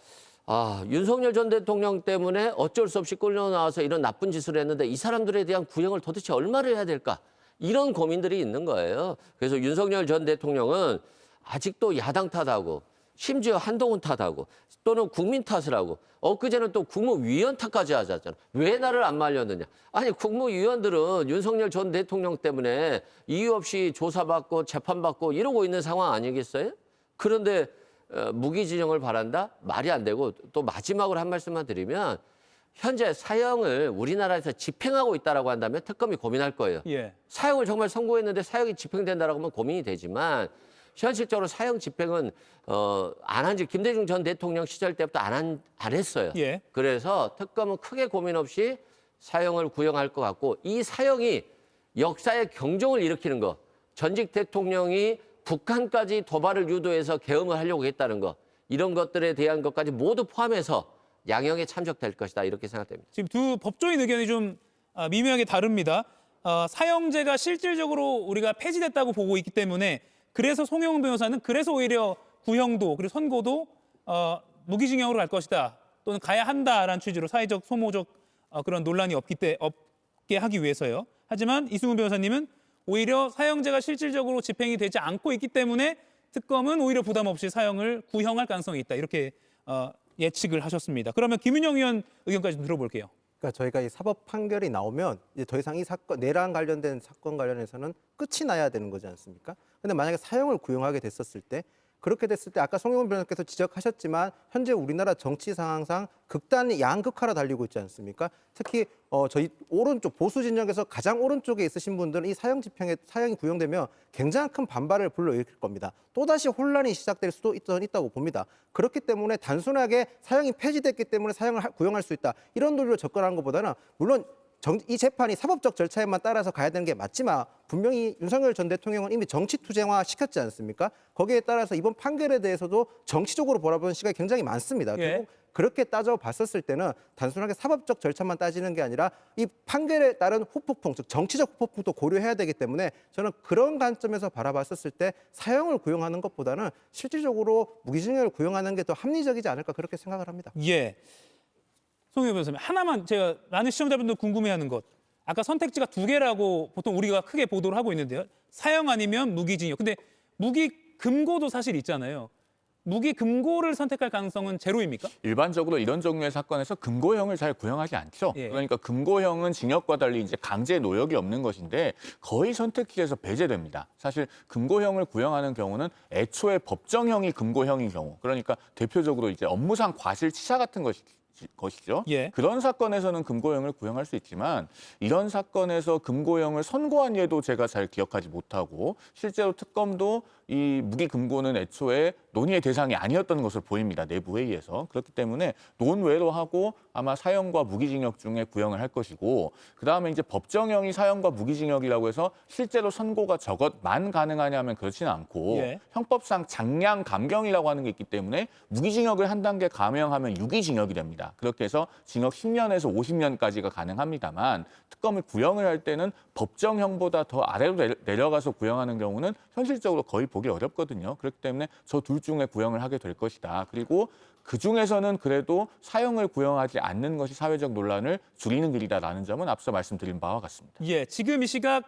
윤석열 전 대통령 때문에 어쩔 수 없이 끌려 나와서 이런 나쁜 짓을 했는데 이 사람들에 대한 구형을 도대체 얼마를 해야 될까? 이런 고민들이 있는 거예요. 그래서 윤석열 전 대통령은 아직도 야당 탓하고 심지어 한동훈 탓하고 또는 국민 탓을 하고 엊그제는 또 국무위원 탓까지 하잖아요. 왜 나를 안 말렸느냐. 아니 국무위원들은 윤석열 전 대통령 때문에 이유 없이 조사받고 재판받고 이러고 있는 상황 아니겠어요? 그런데 무기징역을 바란다? 말이 안 되고 또 마지막으로 한 말씀만 드리면 현재 사형을 우리나라에서 집행하고 있다라고 한다면 특검이 고민할 거예요. 예. 사형을 정말 선고했는데 사형이 집행된다라고 하면 고민이 되지만 현실적으로 사형 집행은 안 한 지 김대중 전 대통령 시절 때부터 안 했어요. 예. 그래서 특검은 크게 고민 없이 사형을 구형할 것 같고 이 사형이 역사의 경종을 일으키는 거. 전직 대통령이 북한까지 도발을 유도해서 계엄을 하려고 했다는 거. 이런 것들에 대한 것까지 모두 포함해서 양형에 참석될 것이다. 이렇게 생각됩니다. 지금 두 법조인 의견이 좀 미묘하게 다릅니다. 사형제가 실질적으로 우리가 폐지됐다고 보고 있기 때문에 그래서 송영훈 변호사는 그래서 오히려 구형도 그리고 선고도 무기징역으로 갈 것이다. 또는 가야 한다라는 취지로 사회적 소모적 그런 논란이 없게 하기 위해서요. 하지만 이승훈 변호사님은 오히려 사형제가 실질적으로 집행이 되지 않고 있기 때문에 특검은 오히려 부담 없이 사형을 구형할 가능성이 있다. 이렇게 예측을 하셨습니다. 그러면 김윤영 의원 의견까지 좀 들어볼게요. 그러니까 저희가 이 사법 판결이 나오면 이제 더 이상 이 사건 내란 관련된 사건 관련해서는 끝이 나야 되는 거지 않습니까? 근데 만약에 사형을 구형하게 됐었을 때 그렇게 됐을 때 아까 송영훈 변호사께서 지적하셨지만 현재 우리나라 정치 상황상 극단의 양극화로 달리고 있지 않습니까? 특히 저희 오른쪽 보수 진영에서 가장 오른쪽에 있으신 분들은 이 사형이 구형되면 굉장히 큰 반발을 불러일으킬 겁니다. 또다시 혼란이 시작될 수도 있다고 봅니다. 그렇기 때문에 단순하게 사형이 폐지됐기 때문에 사형을 구형할 수 있다 이런 논리로 접근하는 것보다는 물론 이 재판이 사법적 절차에만 따라서 가야 되는 게 맞지만 분명히 윤석열 전 대통령은 이미 정치 투쟁화 시켰지 않습니까? 거기에 따라서 이번 판결에 대해서도 정치적으로 바라보는 시각이 굉장히 많습니다. 예. 결국 그렇게 따져봤었을 때는 단순하게 사법적 절차만 따지는 게 아니라 이 판결에 따른 후폭풍, 즉 정치적 후폭풍도 고려해야 되기 때문에 저는 그런 관점에서 바라봤었을 때 사형을 구형하는 것보다는 실질적으로 무기징역을 구형하는 게 더 합리적이지 않을까 그렇게 생각을 합니다. 예. 송영훈 변호사님, 하나만 제가 많은 시청자분들 궁금해하는 것. 아까 선택지가 2개라고 보통 우리가 크게 보도를 하고 있는데요. 사형 아니면 무기징역. 근데 무기금고도 사실 있잖아요. 무기금고를 선택할 가능성은 제로입니까? 일반적으로 이런 종류의 사건에서 금고형을 잘 구형하지 않죠. 예. 그러니까 금고형은 징역과 달리 이제 강제 노역이 없는 것인데 거의 선택지에서 배제됩니다. 사실 금고형을 구형하는 경우는 애초에 법정형이 금고형인 경우, 그러니까 대표적으로 이제 업무상 과실치사 같은 것이죠. 예. 그런 사건에서는 금고형을 구형할 수 있지만 이런 사건에서 금고형을 선고한 예도 제가 잘 기억하지 못하고 실제로 특검도 이 무기금고는 애초에 논의의 대상이 아니었던 것으로 보입니다. 내부 회의에서. 그렇기 때문에 논외로 하고 아마 사형과 무기징역 중에 구형을 할 것이고 그다음에 이제 법정형이 사형과 무기징역이라고 해서 실제로 선고가 저것만 가능하냐면 그렇지는 않고 예. 형법상 장량 감경이라고 하는 게 있기 때문에 무기징역을 한 단계 감형하면 유기징역이 됩니다. 그렇게 해서 징역 10년에서 50년까지가 가능합니다만 특검을 구형을 할 때는 법정형보다 더 아래로 내려가서 구형하는 경우는 현실적으로 거의 보기 어렵거든요. 그렇기 때문에 저 둘 중에 구형을 하게 될 것이다. 그리고 그중에서는 그래도 사형을 구형하지 않는 것이 사회적 논란을 줄이는 길이다라는 점은 앞서 말씀드린 바와 같습니다. 예, 지금 이 시각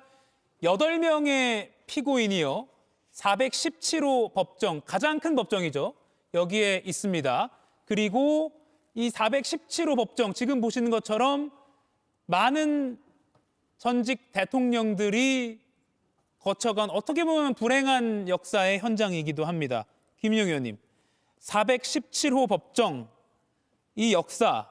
8명의 피고인이요. 417호 법정, 가장 큰 법정이죠. 여기에 있습니다. 그리고 이 417호 법정, 지금 보시는 것처럼 많은 전직 대통령들이 거쳐간 어떻게 보면 불행한 역사의 현장이기도 합니다. 김인영 의원님, 417호 법정, 이 역사,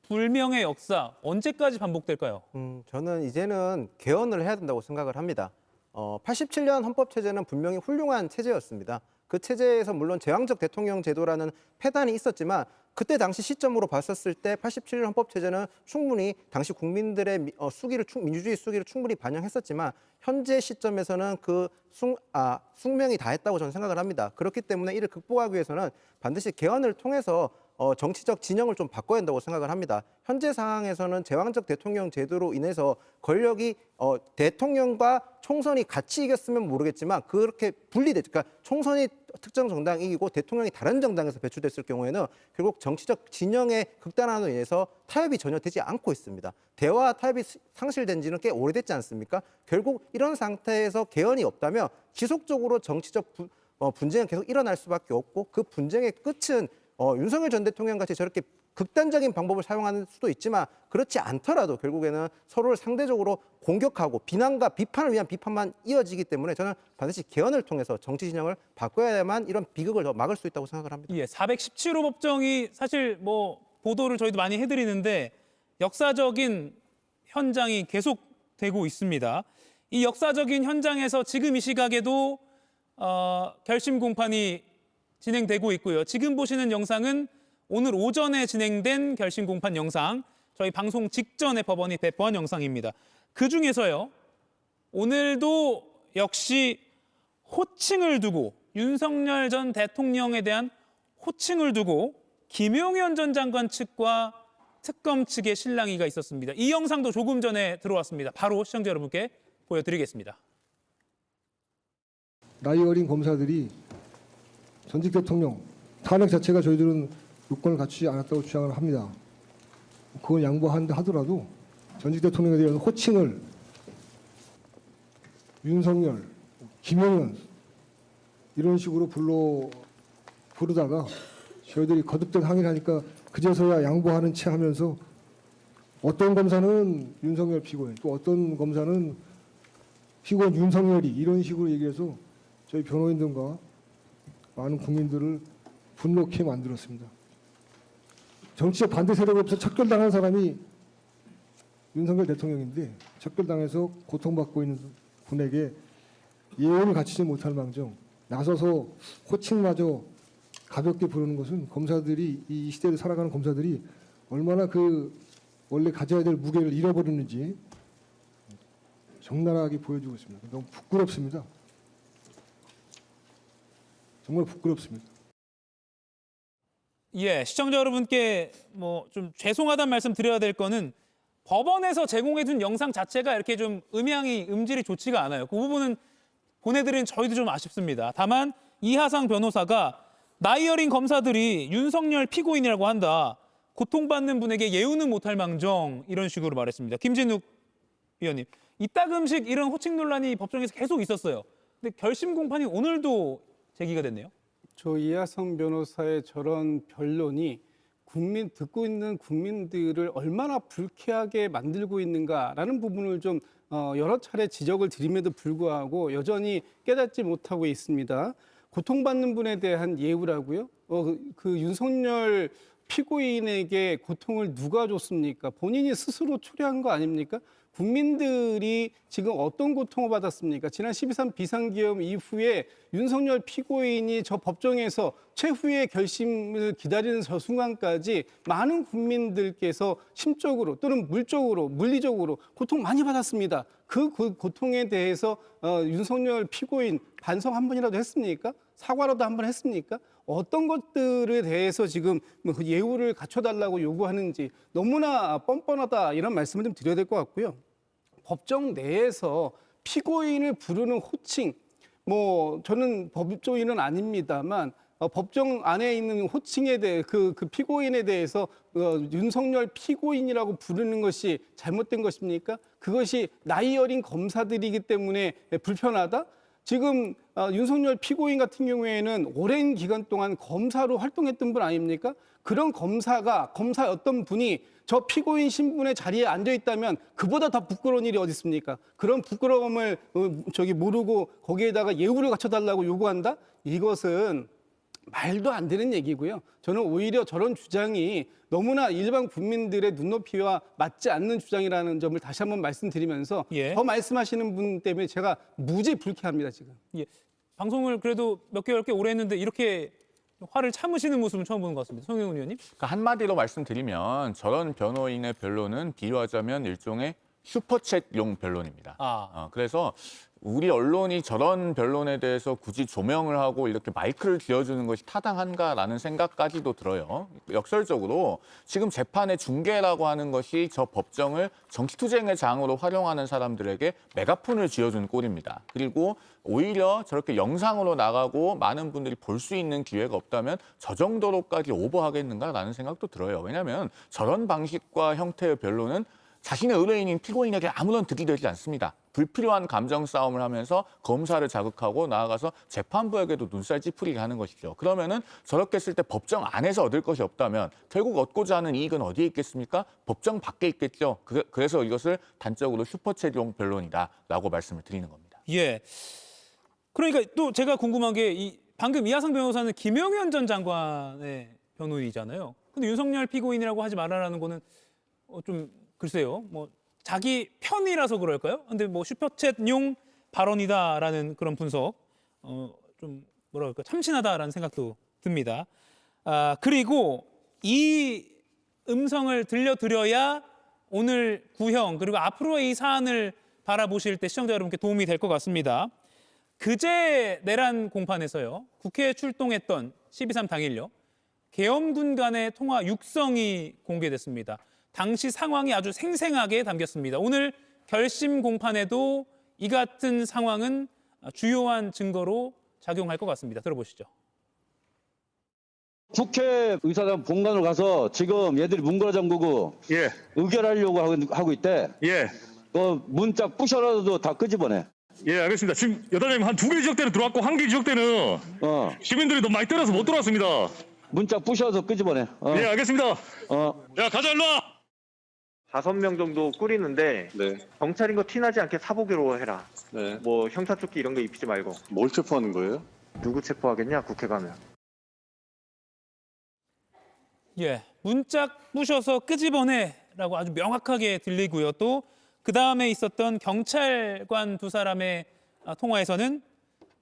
불명의 역사 언제까지 반복될까요? 저는 이제는 개헌을 해야 된다고 생각을 합니다. 87년 헌법체제는 분명히 훌륭한 체제였습니다. 그 체제에서 물론 제왕적 대통령 제도라는 폐단이 있었지만 그때 당시 시점으로 봤었을 때 87년 헌법체제는 충분히 당시 국민들의 민주주의 수기를 충분히 반영했었지만 현재 시점에서는 그 숙명이 다했다고 저는 생각을 합니다. 그렇기 때문에 이를 극복하기 위해서는 반드시 개헌을 통해서 정치적 진영을 좀 바꿔야 한다고 생각을 합니다. 현재 상황에서는 제왕적 대통령 제도로 인해서 권력이 대통령과 총선이 같이 이겼으면 모르겠지만 그렇게 그러니까 총선이 특정 정당이 이기고 대통령이 다른 정당에서 배출됐을 경우에는 결국 정치적 진영의 극단화로 인해서 타협이 전혀 되지 않고 있습니다. 대화 타협이 상실된 지는 꽤 오래됐지 않습니까? 결국 이런 상태에서 개헌이 없다면 지속적으로 정치적 분쟁은 계속 일어날 수밖에 없고 그 분쟁의 끝은 윤석열 전 대통령 같이 저렇게 극단적인 방법을 사용하는 수도 있지만 그렇지 않더라도 결국에는 서로를 상대적으로 공격하고 비난과 비판을 위한 비판만 이어지기 때문에 저는 반드시 개헌을 통해서 정치 진영을 바꿔야만 이런 비극을 더 막을 수 있다고 생각을 합니다. 예, 417호 법정이 사실 뭐 보도를 저희도 많이 해드리는데 역사적인 현장이 계속되고 있습니다. 이 역사적인 현장에서 지금 이 시각에도 결심 공판이 진행되고 있고요. 지금 보시는 영상은 오늘 오전에 진행된 결심 공판 영상, 저희 방송 직전에 법원이 배포한 영상입니다. 그중에서요, 오늘도 역시 호칭을 두고 윤석열 전 대통령에 대한 호칭을 두고 김용현 전 장관 측과 특검 측의 실랑이가 있었습니다. 이 영상도 조금 전에 들어왔습니다. 바로 시청자 여러분께 보여드리겠습니다. 나이 어린 검사들이 전직 대통령 탄핵 자체가 저희들은 요건을 갖추지 않았다고 주장을 합니다. 그건 양보한다 하더라도 전직 대통령에 대한 호칭을 윤석열, 김용현 이런 식으로 부르다가 저희들이 거듭된 항의를 하니까 그제서야 양보하는 채 하면서 어떤 검사는 윤석열 피고인, 또 어떤 검사는 피고인 윤석열이 이런 식으로 얘기해서 저희 변호인들과 많은 국민들을 분노케 만들었습니다. 정치적 반대 세력으로부터 척결당한 사람이 윤석열 대통령인데 척결당해서 고통받고 있는 분에게 예우를 갖추지 못할 망정 나서서 호칭마저 가볍게 부르는 것은 검사들이 이 시대를 살아가는 검사들이 얼마나 그 원래 가져야 될 무게를 잃어버리는지 적나라하게 보여주고 있습니다. 너무 부끄럽습니다. 정말 부끄럽습니다. 예, 시청자 여러분께 뭐 좀 죄송하다는 말씀 드려야 될 거는 법원에서 제공해준 영상 자체가 이렇게 좀 음질이 좋지가 않아요. 그 부분은 보내드린 저희도 좀 아쉽습니다. 다만 이하상 변호사가 나이 어린 검사들이 윤석열 피고인이라고 한다. 고통받는 분에게 예우는 못할 망정 이런 식으로 말했습니다. 김진욱 위원님, 이따금씩 이런 호칭 논란이 법정에서 계속 있었어요. 근데 결심 공판이 오늘도 제기가 됐네요. 저 이하성 변호사의 저런 변론이 듣고 있는 국민들을 얼마나 불쾌하게 만들고 있는가라는 부분을 좀 여러 차례 지적을 드림에도 불구하고 여전히 깨닫지 못하고 있습니다. 고통받는 분에 대한 예우라고요? 그 윤석열 피고인에게 고통을 누가 줬습니까? 본인이 스스로 초래한 거 아닙니까? 국민들이 지금 어떤 고통을 받았습니까? 지난 12.3 비상계엄 이후에 윤석열 피고인이 저 법정에서 최후의 결심을 기다리는 저 순간까지 많은 국민들께서 심적으로 또는 물리적으로 고통 많이 받았습니다. 그 고통에 대해서 윤석열 피고인 반성 한 번이라도 했습니까? 사과라도 한 번 했습니까? 어떤 것들에 대해서 지금 그 예우를 갖춰달라고 요구하는지 너무나 뻔뻔하다 이런 말씀을 좀 드려야 될 것 같고요. 법정 내에서 피고인을 부르는 호칭, 저는 법조인은 아닙니다만 법정 안에 있는 호칭에 대해 그 피고인에 대해서 윤석열 피고인이라고 부르는 것이 잘못된 것입니까? 그것이 나이 어린 검사들이기 때문에 불편하다? 지금 윤석열 피고인 같은 경우에는 오랜 기간 동안 검사로 활동했던 분 아닙니까? 그런 검사였던 분이 저 피고인 신분의 자리에 앉아 있다면 그보다 더 부끄러운 일이 어디 있습니까? 그런 부끄러움을 모르고 거기에다가 예우를 갖춰달라고 요구한다? 이것은 말도 안 되는 얘기고요. 저는 오히려 저런 주장이 너무나 일반 국민들의 눈높이와 맞지 않는 주장이라는 점을 다시 한번 말씀드리면서 더 말씀하시는 분 때문에 제가 무지 불쾌합니다, 지금. 예, 방송을 그래도 몇 개월 꽤 오래 했는데 이렇게 화를 참으시는 모습은 처음 보는 것 같습니다. 송영훈 의원님. 그러니까 한마디로 말씀드리면 저런 변호인의 변론은 비유하자면 일종의 슈퍼챗용 변론입니다. 그래서 우리 언론이 저런 변론에 대해서 굳이 조명을 하고 이렇게 마이크를 쥐어주는 것이 타당한가라는 생각까지도 들어요. 역설적으로 지금 재판의 중계라고 하는 것이 저 법정을 정치투쟁의 장으로 활용하는 사람들에게 메가폰을 쥐어준 꼴입니다. 그리고 오히려 저렇게 영상으로 나가고 많은 분들이 볼 수 있는 기회가 없다면 저 정도로까지 오버하겠는가라는 생각도 들어요. 왜냐하면 저런 방식과 형태의 변론은 자신의 의뢰인인 피고인에게 아무런 득이 되지 않습니다. 불필요한 감정 싸움을 하면서 검사를 자극하고 나아가서 재판부에게도 눈살 찌푸리게 하는 것이죠. 그러면은 저렇게 했을 때 법정 안에서 얻을 것이 없다면 결국 얻고자 하는 이익은 어디에 있겠습니까? 법정 밖에 있겠죠. 그래서 이것을 단적으로 슈퍼챗용 변론이다라고 말씀을 드리는 겁니다. 예. 그러니까 또 제가 궁금한 게 방금 이하성 변호사는 김영현 전 장관의 변호인이잖아요. 근데 윤석열 피고인이라고 하지 말아라는 거는 좀 글쎄요. 자기 편이라서 그럴까요? 근데 슈퍼챗용 발언이다라는 그런 분석, 좀 뭐랄까 참신하다라는 생각도 듭니다. 그리고 이 음성을 들려드려야 오늘 구형 그리고 앞으로의 이 사안을 바라보실 때 시청자 여러분께 도움이 될 것 같습니다. 그제 내란 공판에서요. 국회에 출동했던 12.3 당일요. 계엄군 간의 통화 육성이 공개됐습니다. 당시 상황이 아주 생생하게 담겼습니다. 오늘 결심 공판에도 이 같은 상황은 주요한 증거로 작용할 것 같습니다. 들어보시죠. 국회 의사당 본관으로 가서 지금 얘들이 문고라 잠그고 의결하려고 하고 있대. 문짝 부셔라도 다 끄집어내. 예, 알겠습니다. 지금 8명 한 2개 지역대는 들어왔고 1개 지역대는 시민들이 너무 많이 때려서 못 들어왔습니다. 문짝 부셔서 끄집어내. 예, 알겠습니다. 야, 가자, 일로 와! 5명 정도 꾸리는데 경찰인 거 티나지 않게 사보기로 해라. 형사조끼 이런 거 입히지 말고. 뭘 체포하는 거예요? 누구 체포하겠냐 국회 가면. 예, 문짝 부셔서 끄집어내라고 아주 명확하게 들리고요. 또 그 다음에 있었던 경찰관 두 사람의 통화에서는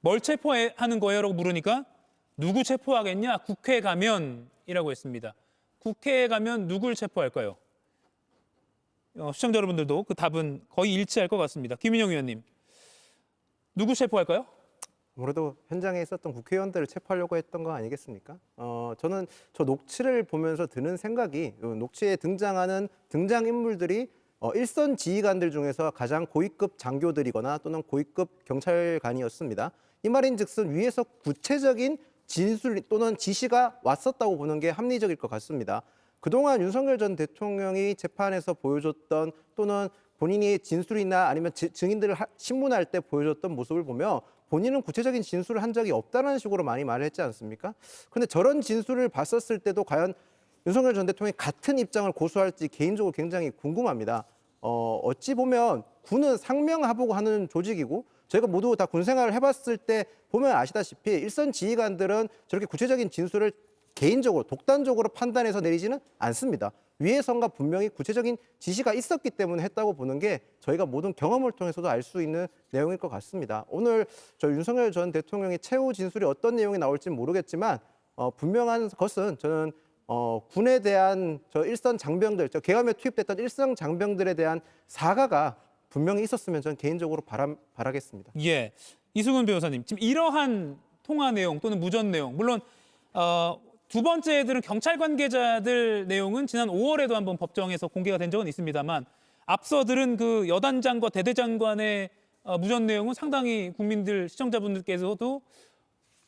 뭘 체포하는 거예요?라고 물으니까 누구 체포하겠냐? 국회 가면이라고 했습니다. 국회에 가면 누굴 체포할까요? 시청자 여러분들도 그 답은 거의 일치할 것 같습니다. 김인영 의원님, 누구 체포할까요? 아무래도 현장에 있었던 국회의원들을 체포하려고 했던 거 아니겠습니까? 저는 저 녹취를 보면서 드는 생각이 녹취에 등장하는 등장인물들이 일선 지휘관들 중에서 가장 고위급 장교들이거나 또는 고위급 경찰관이었습니다. 이 말인즉슨 위에서 구체적인 진술 또는 지시가 왔었다고 보는 게 합리적일 것 같습니다. 그동안 윤석열 전 대통령이 재판에서 보여줬던 또는 본인이 진술이나 아니면 증인들을 신문할 때 보여줬던 모습을 보면 본인은 구체적인 진술을 한 적이 없다는 식으로 많이 말을 했지 않습니까? 그런데 저런 진술을 봤었을 때도 과연 윤석열 전 대통령이 같은 입장을 고수할지 개인적으로 굉장히 궁금합니다. 어찌 보면 군은 상명하복 하는 조직이고 저희가 모두 다 군 생활을 해봤을 때 보면 아시다시피 일선 지휘관들은 저렇게 구체적인 진술을 개인적으로 독단적으로 판단해서 내리지는 않습니다. 위에선가 분명히 구체적인 지시가 있었기 때문에 했다고 보는 게 저희가 모든 경험을 통해서도 알 수 있는 내용일 것 같습니다. 오늘 저 윤석열 전 대통령의 최후 진술이 어떤 내용이 나올지는 모르겠지만 분명한 것은 저는 군에 대한 저 일선 장병들, 저 계엄에 투입됐던 일선 장병들에 대한 사과가 분명히 있었으면 저는 개인적으로 바라겠습니다. 예, 이승훈 변호사님, 지금 이러한 통화 내용 또는 무전 내용, 물론 두 번째 애들은 경찰 관계자들 내용은 지난 5월에도 한번 법정에서 공개가 된 적은 있습니다만 앞서 들은 그 여단장과 대대장관의 무전 내용은 상당히 국민들, 시청자분들께서도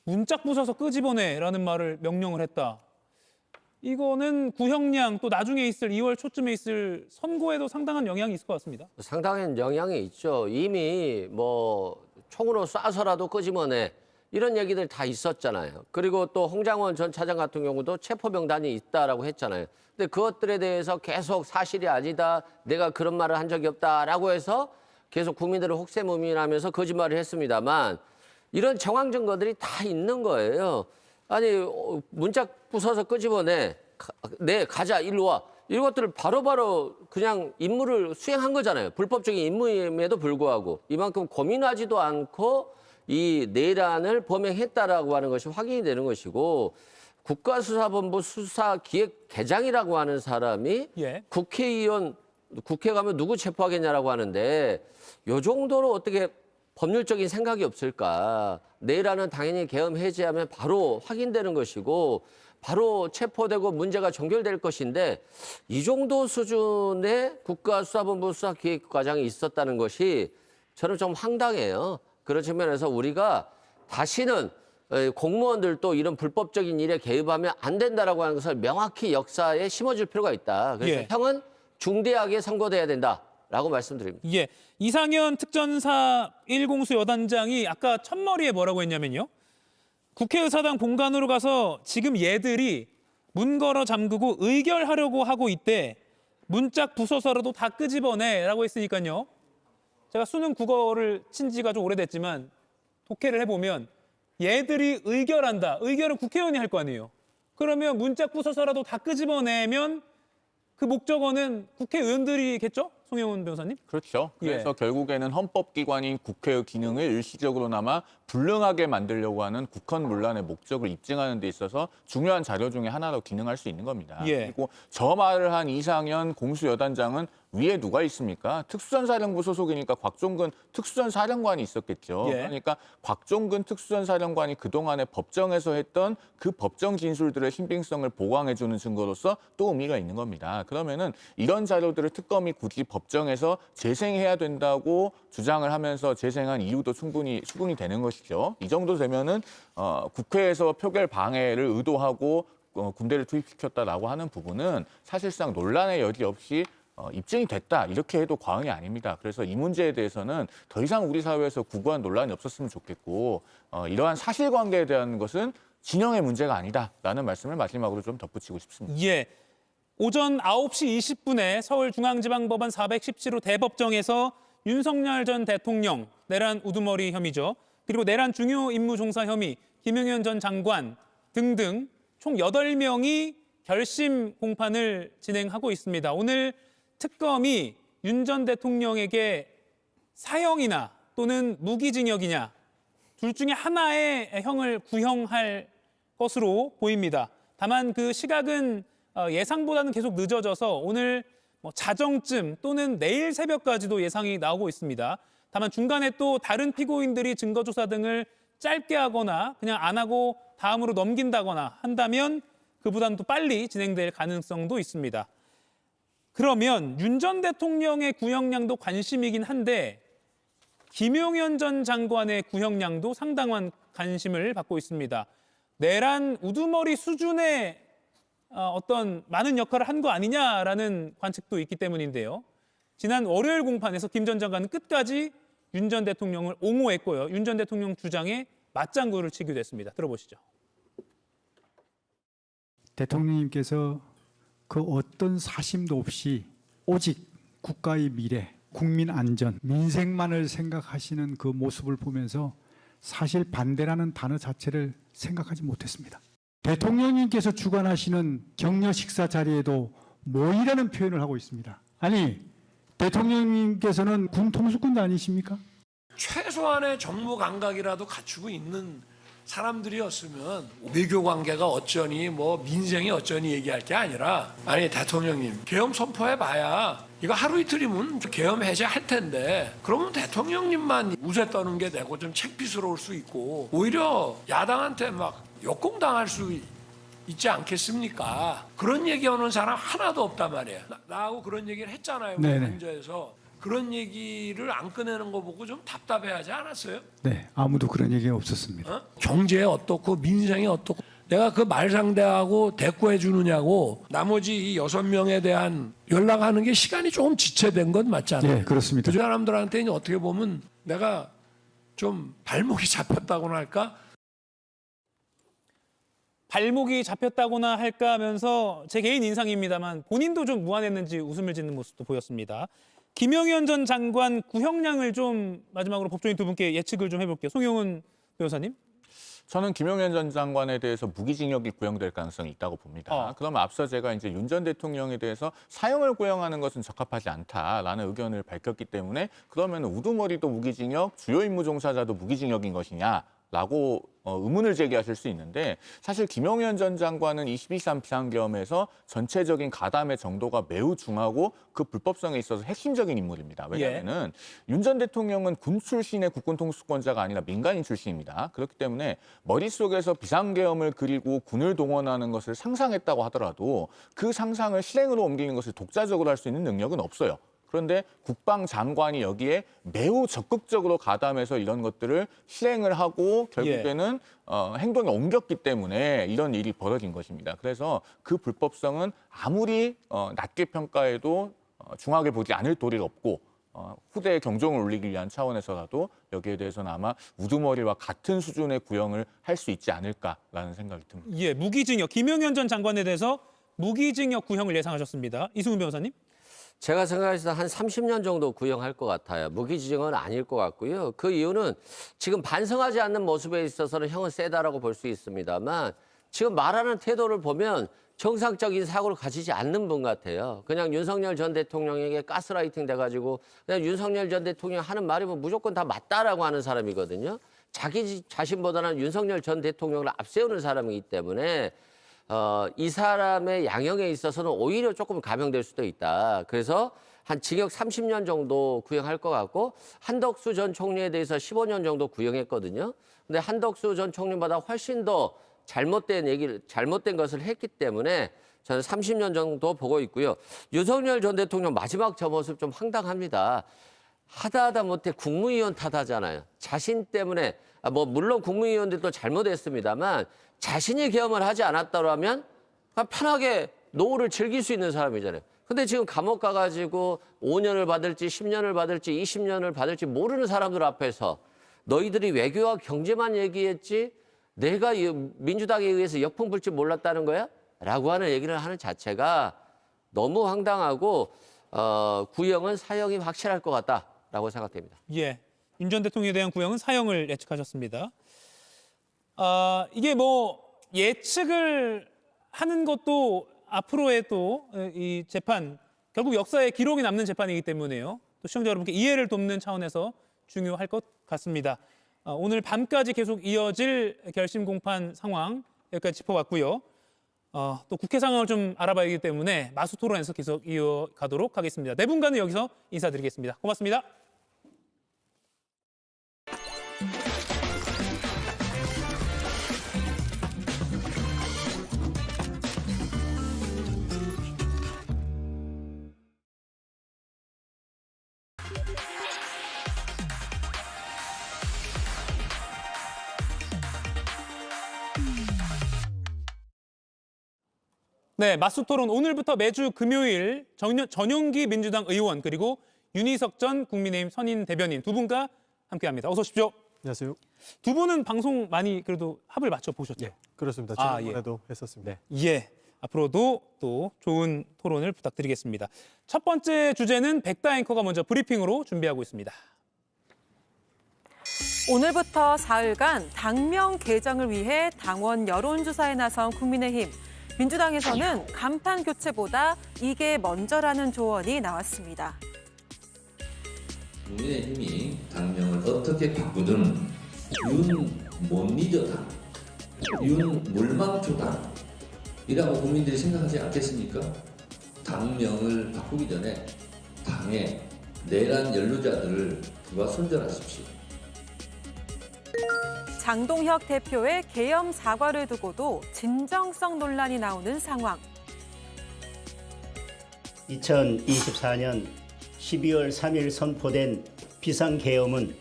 문짝 부숴서 끄집어내라는 말을 명령을 했다. 이거는 구형량 또 나중에 있을 2월 초쯤에 있을 선고에도 상당한 영향이 있을 것 같습니다. 상당한 영향이 있죠. 이미 뭐 총으로 쏴서라도 끄집어내 이런 얘기들 다 있었잖아요. 그리고 또 홍장원 전 차장 같은 경우도 체포 명단이 있다라고 했잖아요. 근데 그것들에 대해서 계속 사실이 아니다, 내가 그런 말을 한 적이 없다라고 해서 계속 국민들을 혹세무민하면서 거짓말을 했습니다만 이런 정황 증거들이 다 있는 거예요. 아니 문짝 부숴서 끄집어내, 네 가자 일로 와, 이것들을 바로바로 그냥 임무를 수행한 거잖아요. 불법적인 임무임에도 불구하고 이만큼 고민하지도 않고 이 내란을 범행했다라고 하는 것이 확인이 되는 것이고 국가수사본부 수사기획계장이라고 하는 사람이 국회의원 국회 가면 누구 체포하겠냐라고 하는데 요 정도로 어떻게 법률적인 생각이 없을까? 내란은 당연히 계엄 해제하면 바로 확인되는 것이고 바로 체포되고 문제가 종결될 것인데 이 정도 수준의 국가수사본부 수사기획과장이 있었다는 것이 저는 좀 황당해요. 그런 측면에서 우리가 다시는 공무원들도 이런 불법적인 일에 개입하면 안 된다라고 하는 것을 명확히 역사에 심어줄 필요가 있다. 그래서 형은 중대하게 선고돼야 된다라고 말씀드립니다. 예, 이상현 특전사 1공수 여단장이 아까 첫머리에 뭐라고 했냐면요. 국회의사당 본관으로 가서 지금 얘들이 문 걸어 잠그고 의결하려고 하고 있대. 문짝 부숴서라도 다 끄집어내라고 했으니까요. 제가 수능 국어를 친 지가 좀 오래됐지만 독해를 해보면 얘들이 의결한다. 의결은 국회의원이 할 거 아니에요. 그러면 문짝 부숴서라도 다 끄집어내면 그 목적어는 국회의원들이겠죠? 송영훈 변호사님? 그렇죠. 그래서 결국에는 헌법기관인 국회의 기능을 일시적으로나마 불능하게 만들려고 하는 국헌문란의 목적을 입증하는 데 있어서 중요한 자료 중에 하나로 기능할 수 있는 겁니다. 그리고 저 말을 한 이상현 공수여단장은 위에 누가 있습니까? 특수전사령부 소속이니까 곽종근 특수전사령관이 있었겠죠. 그러니까 곽종근 특수전사령관이 그동안에 법정에서 했던 그 법정 진술들의 신빙성을 보강해주는 증거로서 또 의미가 있는 겁니다. 그러면은 이런 자료들을 특검이 굳이 법정에서 재생해야 된다고 주장을 하면서 재생한 이유도 충분히 수긍이 되는 것이죠. 이 정도 되면은 국회에서 표결 방해를 의도하고 군대를 투입시켰다라고 하는 부분은 사실상 논란의 여지 없이 입증이 됐다 이렇게 해도 과언이 아닙니다. 그래서 이 문제에 대해서는 더 이상 우리 사회에서 구구한 논란이 없었으면 좋겠고 이러한 사실관계에 대한 것은 진영의 문제가 아니다라는 말씀을 마지막으로 좀 덧붙이고 싶습니다. 예, 오전 9시 20분에 서울중앙지방법원 417호 대법정에서 윤석열 전 대통령 내란 우두머리 혐의죠. 그리고 내란 중요 임무 종사 혐의, 김용현 전 장관 등등 총 8명이 결심 공판을 진행하고 있습니다. 오늘 특검이 윤 전 대통령에게 사형이나 또는 무기징역이냐 둘 중에 하나의 형을 구형할 것으로 보입니다. 다만 그 시각은 예상보다는 계속 늦어져서 오늘 자정쯤 또는 내일 새벽까지도 예상이 나오고 있습니다. 다만 중간에 또 다른 피고인들이 증거조사 등을 짧게 하거나 그냥 안 하고 다음으로 넘긴다거나 한다면 그보다는 또 빨리 진행될 가능성도 있습니다. 그러면 윤 전 대통령의 구형량도 관심이긴 한데 김용현 전 장관의 구형량도 상당한 관심을 받고 있습니다. 내란 우두머리 수준의 어떤 많은 역할을 한 거 아니냐라는 관측도 있기 때문인데요. 지난 월요일 공판에서 김 전 장관은 끝까지 윤 전 대통령을 옹호했고요. 윤 전 대통령 주장에 맞장구를 치기도 했습니다. 들어보시죠. 대통령님께서 그 어떤 사심도 없이 오직 국가의 미래, 국민 안전, 민생만을 생각하시는 그 모습을 보면서 사실 반대라는 단어 자체를 생각하지 못했습니다. 대통령님께서 주관하시는 격려 식사 자리에도 모의라는 표현을 하고 있습니다. 아니, 대통령님께서는 군 통수권도 아니십니까? 최소한의 정무 감각이라도 갖추고 있는 사람들이었으면 외교 관계가 어쩌니 뭐 민생이 어쩌니 얘기할 게 아니라 아니 대통령님 계엄 선포해 봐야 이거 하루 이틀이면 계엄 해제할 텐데 그러면 대통령님만 우세 떠는 게 되고 좀 창피스러울 수 있고 오히려 야당한테 막 역공당할 수 있지 않겠습니까? 그런 얘기하는 사람 하나도 없단 말이에요. 나하고 그런 얘기를 했잖아요. 문제에서. 그런 얘기를 안 꺼내는 거 보고 좀 답답해하지 않았어요? 네, 아무도 그런 얘기가 없었습니다. 경제 어떻고 민생이 어떻고 내가 그 말상대하고 대꾸해 주느냐고 나머지 이 6명에 대한 연락하는 게 시간이 조금 지체된 건 맞잖아요. 네, 그렇습니다. 그 사람들한테는 어떻게 보면 내가 좀 발목이 잡혔다고나 할까? 발목이 잡혔다거나 할까 하면서 제 개인 인상입니다만 본인도 좀 무안했는지 웃음을 짓는 모습도 보였습니다. 김용현 전 장관 구형량을 좀 마지막으로 법조인 두 분께 예측을 좀 해볼게요. 송영은 변호사님. 저는 김용현 전 장관에 대해서 무기징역이 구형될 가능성이 있다고 봅니다. 그러면 앞서 제가 이제 윤 전 대통령에 대해서 사형을 구형하는 것은 적합하지 않다라는 의견을 밝혔기 때문에 그러면 우두머리도 무기징역, 주요 임무 종사자도 무기징역인 것이냐? 라고 의문을 제기하실 수 있는데 사실 김용현 전 장관은 22.3 비상계엄에서 전체적인 가담의 정도가 매우 중하고 그 불법성에 있어서 핵심적인 인물입니다. 왜냐하면 윤 전 대통령은 군 출신의 국군 통수권자가 아니라 민간인 출신입니다. 그렇기 때문에 머릿속에서 비상계엄을 그리고 군을 동원하는 것을 상상했다고 하더라도 그 상상을 실행으로 옮기는 것을 독자적으로 할 수 있는 능력은 없어요. 그런데 국방장관이 여기에 매우 적극적으로 가담해서 이런 것들을 실행을 하고 결국에는 행동에 옮겼기 때문에 이런 일이 벌어진 것입니다. 그래서 그 불법성은 아무리 낮게 평가해도 중하게 보지 않을 도리가 없고 후대의 경종을 울리기 위한 차원에서라도 여기에 대해서는 아마 우두머리와 같은 수준의 구형을 할 수 있지 않을까라는 생각이 듭니다. 예, 무기징역. 김용현 전 장관에 대해서 무기징역 구형을 예상하셨습니다. 이승훈 변호사님. 제가 생각했을 때 한 30년 정도 구형할 것 같아요. 무기징역은 아닐 것 같고요. 그 이유는 지금 반성하지 않는 모습에 있어서는 형은 세다라고 볼 수 있습니다만 지금 말하는 태도를 보면 정상적인 사고를 가지지 않는 분 같아요. 그냥 윤석열 전 대통령에게 가스라이팅 돼가지고 그냥 윤석열 전 대통령 하는 말이 뭐 무조건 다 맞다라고 하는 사람이거든요. 자기 자신보다는 윤석열 전 대통령을 앞세우는 사람이기 때문에 이 사람의 양형에 있어서는 오히려 조금 감형될 수도 있다. 그래서 한 징역 30년 정도 구형할 것 같고 한덕수 전 총리에 대해서 15년 정도 구형했거든요. 근데 한덕수 전 총리보다 훨씬 더 잘못된 것을 했기 때문에 저는 30년 정도 보고 있고요. 윤석열 전 대통령 마지막 저 모습 좀 황당합니다. 하다 못해 국무위원 탓하잖아요. 자신 때문에 뭐 물론 국무위원들도 잘못했습니다만 자신이 계엄을 하지 않았다면 편하게 노후를 즐길 수 있는 사람이잖아요. 근데 지금 감옥 가가지고 5년을 받을지 10년을 받을지 20년을 받을지 모르는 사람들 앞에서 너희들이 외교와 경제만 얘기했지 내가 민주당에 의해서 역풍 불 줄 몰랐다는 거야? 라고 하는 얘기를 하는 자체가 너무 황당하고 구형은 사형이 확실할 것 같다라고 생각됩니다. 예. 윤 전 대통령에 대한 구형은 사형을 예측하셨습니다. 이게 뭐 예측을 하는 것도 앞으로의 또 이 재판, 결국 역사에 기록이 남는 재판이기 때문에요. 또 시청자 여러분께 이해를 돕는 차원에서 중요할 것 같습니다. 오늘 밤까지 계속 이어질 결심 공판 상황 여기까지 짚어봤고요. 또 국회 상황을 좀 알아봐야 하기 때문에 마수 토론에서 계속 이어가도록 하겠습니다. 네 분간은 여기서 인사드리겠습니다. 고맙습니다. 네, 맞수 토론 오늘부터 매주 금요일 전용기 민주당 의원 그리고 윤희석 전 국민의힘 선임 대변인 두 분과 함께합니다. 어서 오십시오. 안녕하세요. 두 분은 방송 많이 그래도 합을 맞춰 보셨죠? 예, 그렇습니다. 지난번에도 했었습니다. 예, 앞으로도 또 좋은 토론을 부탁드리겠습니다. 첫 번째 주제는 백다 앵커가 먼저 브리핑으로 준비하고 있습니다. 오늘부터 사흘간 당명 개정을 위해 당원 여론조사에 나선 국민의힘. 민주당에서는 간판 교체보다 이게 먼저라는 조언이 나왔습니다. 국민의힘이 당명을 어떻게 바꾸든 윤 못 믿어당, 윤 물망초당 이라고 국민들이 생각하지 않겠습니까? 당명을 바꾸기 전에 당의 내란 연루자들을 누가 손절하십시오. 장동혁 대표의 계엄 사과를 두고도 진정성 논란이 나오는 상황. 2024년 12월 3일 선포된 비상계엄은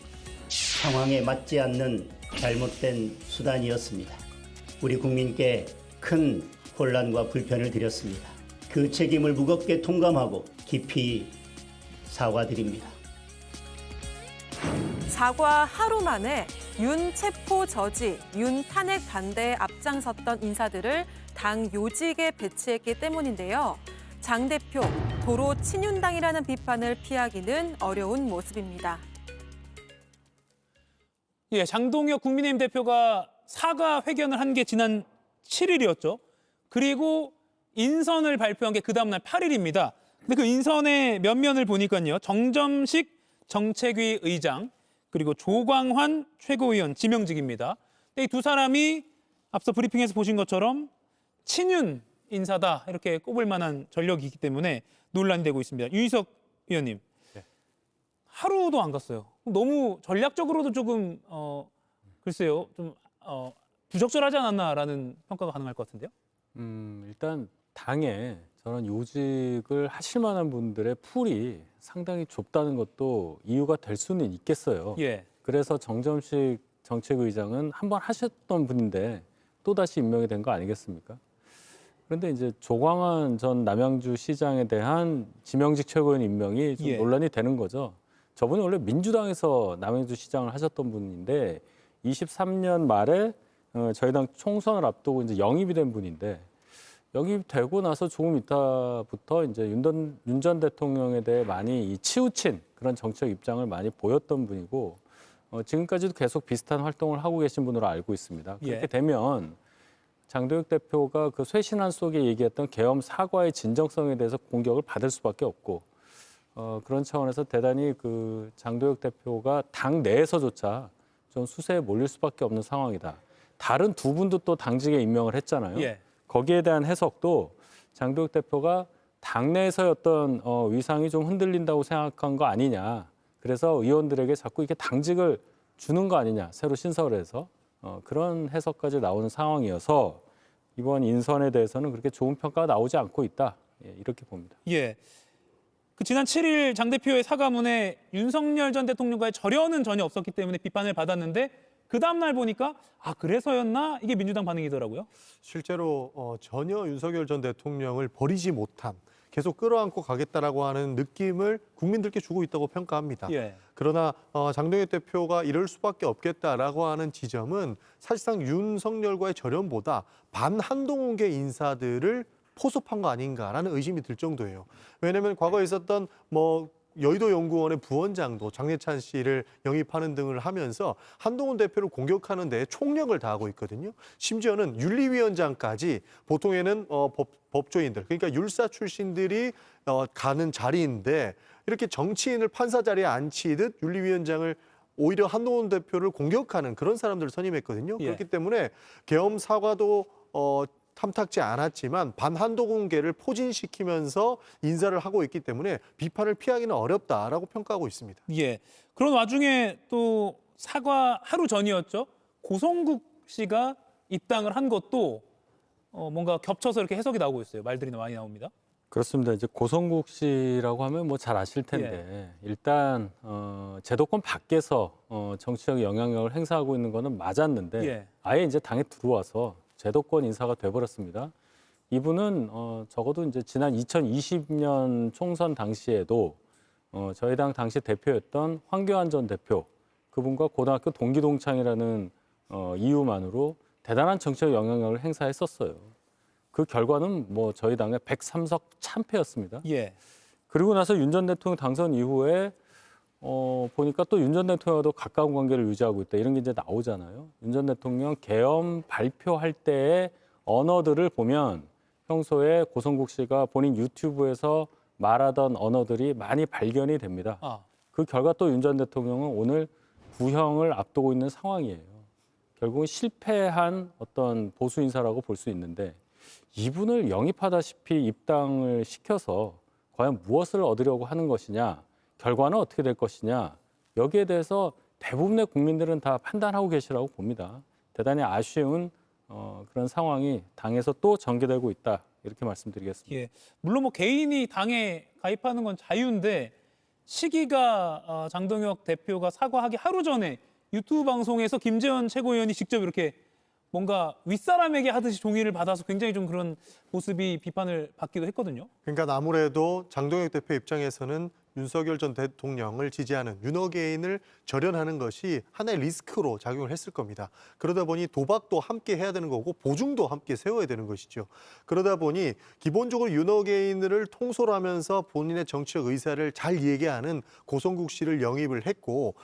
상황에 맞지 않는 잘못된 수단이었습니다. 우리 국민께 큰 혼란과 불편을 드렸습니다. 그 책임을 무겁게 통감하고 깊이 사과드립니다. 사과 하루 만에 윤 체포 저지, 윤 탄핵 반대에 앞장섰던 인사들을 당 요직에 배치했기 때문인데요. 장 대표, 도로 친윤당이라는 비판을 피하기는 어려운 모습입니다. 예, 장동혁 국민의힘 대표가 사과 회견을 한 게 지난 7일이었죠. 그리고 인선을 발표한 게 그 다음 날 8일입니다. 근데 그 인선의 면면을 보니까요. 정점식 정책위 의장, 그리고 조광환 최고위원 지명직입니다. 이 두 사람이 앞서 브리핑에서 보신 것처럼 친윤 인사다 이렇게 꼽을 만한 전력이 있기 때문에 논란이 되고 있습니다. 윤희석 의원님, 하루도 안 갔어요. 너무 전략적으로도 조금 글쎄요, 좀 부적절하지 않았나라는 평가가 가능할 것 같은데요. 일단 당에 저는 요직을 하실 만한 분들의 풀이 상당히 좁다는 것도 이유가 될 수는 있겠어요. 예. 그래서 정점식 정책의장은 한번 하셨던 분인데 또다시 임명이 된 거 아니겠습니까? 그런데 이제 조광환 전 남양주 시장에 대한 지명직 최고위원 임명이 좀 논란이 되는 거죠. 저분이 원래 민주당에서 남양주 시장을 하셨던 분인데 23년 말에 저희 당 총선을 앞두고 이제 영입이 된 분인데 영입되고 나서 조금 있다부터 이제 윤 전 대통령에 대해 많이 치우친 그런 정책 입장을 많이 보였던 분이고 지금까지도 계속 비슷한 활동을 하고 계신 분으로 알고 있습니다. 그렇게 되면 장동혁 대표가 그 쇄신안 속에 얘기했던 계엄 사과의 진정성에 대해서 공격을 받을 수밖에 없고 그런 차원에서 대단히 그 장동혁 대표가 당 내에서조차 좀 수세에 몰릴 수밖에 없는 상황이다. 다른 두 분도 또 당직에 임명을 했잖아요. 예. 거기에 대한 해석도 장동혁 대표가 당내에서의 어떤 위상이 좀 흔들린다고 생각한 거 아니냐. 그래서 의원들에게 자꾸 이렇게 당직을 주는 거 아니냐. 새로 신설을 해서. 그런 해석까지 나오는 상황이어서 이번 인선에 대해서는 그렇게 좋은 평가가 나오지 않고 있다. 이렇게 봅니다. 예. 그 지난 7일 장 대표의 사과문에 윤석열 전 대통령과의 절연은 전혀 없었기 때문에 비판을 받았는데 그 다음 날 보니까 그래서였나? 이게 민주당 반응이더라고요. 실제로 전혀 윤석열 전 대통령을 버리지 못한, 계속 끌어안고 가겠다라고 하는 느낌을 국민들께 주고 있다고 평가합니다. 예. 그러나 장동혁 대표가 이럴 수밖에 없겠다라고 하는 지점은 사실상 윤석열과의 절연보다 반한동훈계 인사들을 포섭한 거 아닌가라는 의심이 들 정도예요. 왜냐하면 과거에 있었던 여의도 연구원의 부원장도 장례찬 씨를 영입하는 등을 하면서 한동훈 대표를 공격하는 데 총력을 다하고 있거든요. 심지어는 윤리위원장까지 보통에는 법조인들, 그러니까 율사 출신들이 가는 자리인데 이렇게 정치인을 판사 자리에 앉히듯 윤리위원장을 오히려 한동훈 대표를 공격하는 그런 사람들을 선임했거든요. 예. 그렇기 때문에 계엄 사과도 탐탁지 않았지만 반한동훈계를 포진시키면서 인사를 하고 있기 때문에 비판을 피하기는 어렵다라고 평가하고 있습니다. 예. 그런 와중에 또 사과 하루 전이었죠. 고성국 씨가 입당을 한 것도 뭔가 겹쳐서 이렇게 해석이 나오고 있어요. 말들이 많이 나옵니다. 그렇습니다. 이제 고성국 씨라고 하면 뭐 잘 아실 텐데 일단 제도권 밖에서 정치적 영향력을 행사하고 있는 거는 맞았는데 예. 아예 이제 당에 들어와서 제도권 인사가 돼버렸습니다. 이분은 적어도 이제 지난 2020년 총선 당시에도 저희 당 당시 대표였던 황교안 전 대표 그분과 고등학교 동기 동창이라는 이유만으로 대단한 정치적 영향력을 행사했었어요. 그 결과는 뭐 저희 당의 103석 참패였습니다. 예. 그리고 나서 윤 전 대통령 당선 이후에 보니까 또 윤 전 대통령과도 가까운 관계를 유지하고 있다. 이런 게 이제 나오잖아요. 윤 전 대통령 계엄 발표할 때의 언어들을 보면 평소에 고성국 씨가 본인 유튜브에서 말하던 언어들이 많이 발견이 됩니다. 그 결과 또 윤 전 대통령은 오늘 구형을 앞두고 있는 상황이에요. 결국은 실패한 어떤 보수 인사라고 볼 수 있는데 이분을 영입하다시피 입당을 시켜서 과연 무엇을 얻으려고 하는 것이냐, 결과는 어떻게 될 것이냐, 여기에 대해서 대부분의 국민들은 다 판단하고 계시라고 봅니다. 대단히 아쉬운 그런 상황이 당에서 또 전개되고 있다, 이렇게 말씀드리겠습니다. 예. 물론 뭐 개인이 당에 가입하는 건 자유인데 시기가 장동혁 대표가 사과하기 하루 전에 유튜브 방송에서 김재원 최고위원이 직접 이렇게 뭔가 윗사람에게 하듯이 종이를 받아서 굉장히 좀 그런 모습이 비판을 받기도 했거든요. 그러니까 아무래도 장동혁 대표 입장에서는 윤석열 전 대통령을 지지하는 윤어게인을 절연하는 것이 하나의 리스크로 작용을 했을 겁니다. 그러다 보니 도박도 함께 해야 되는 거고 보증도 함께 세워야 되는 것이죠. 그러다 보니 기본적으로 윤어게인을 통솔하면서 본인의 정치적 의사를 잘 얘기하는 고성국 씨를 영입을 했고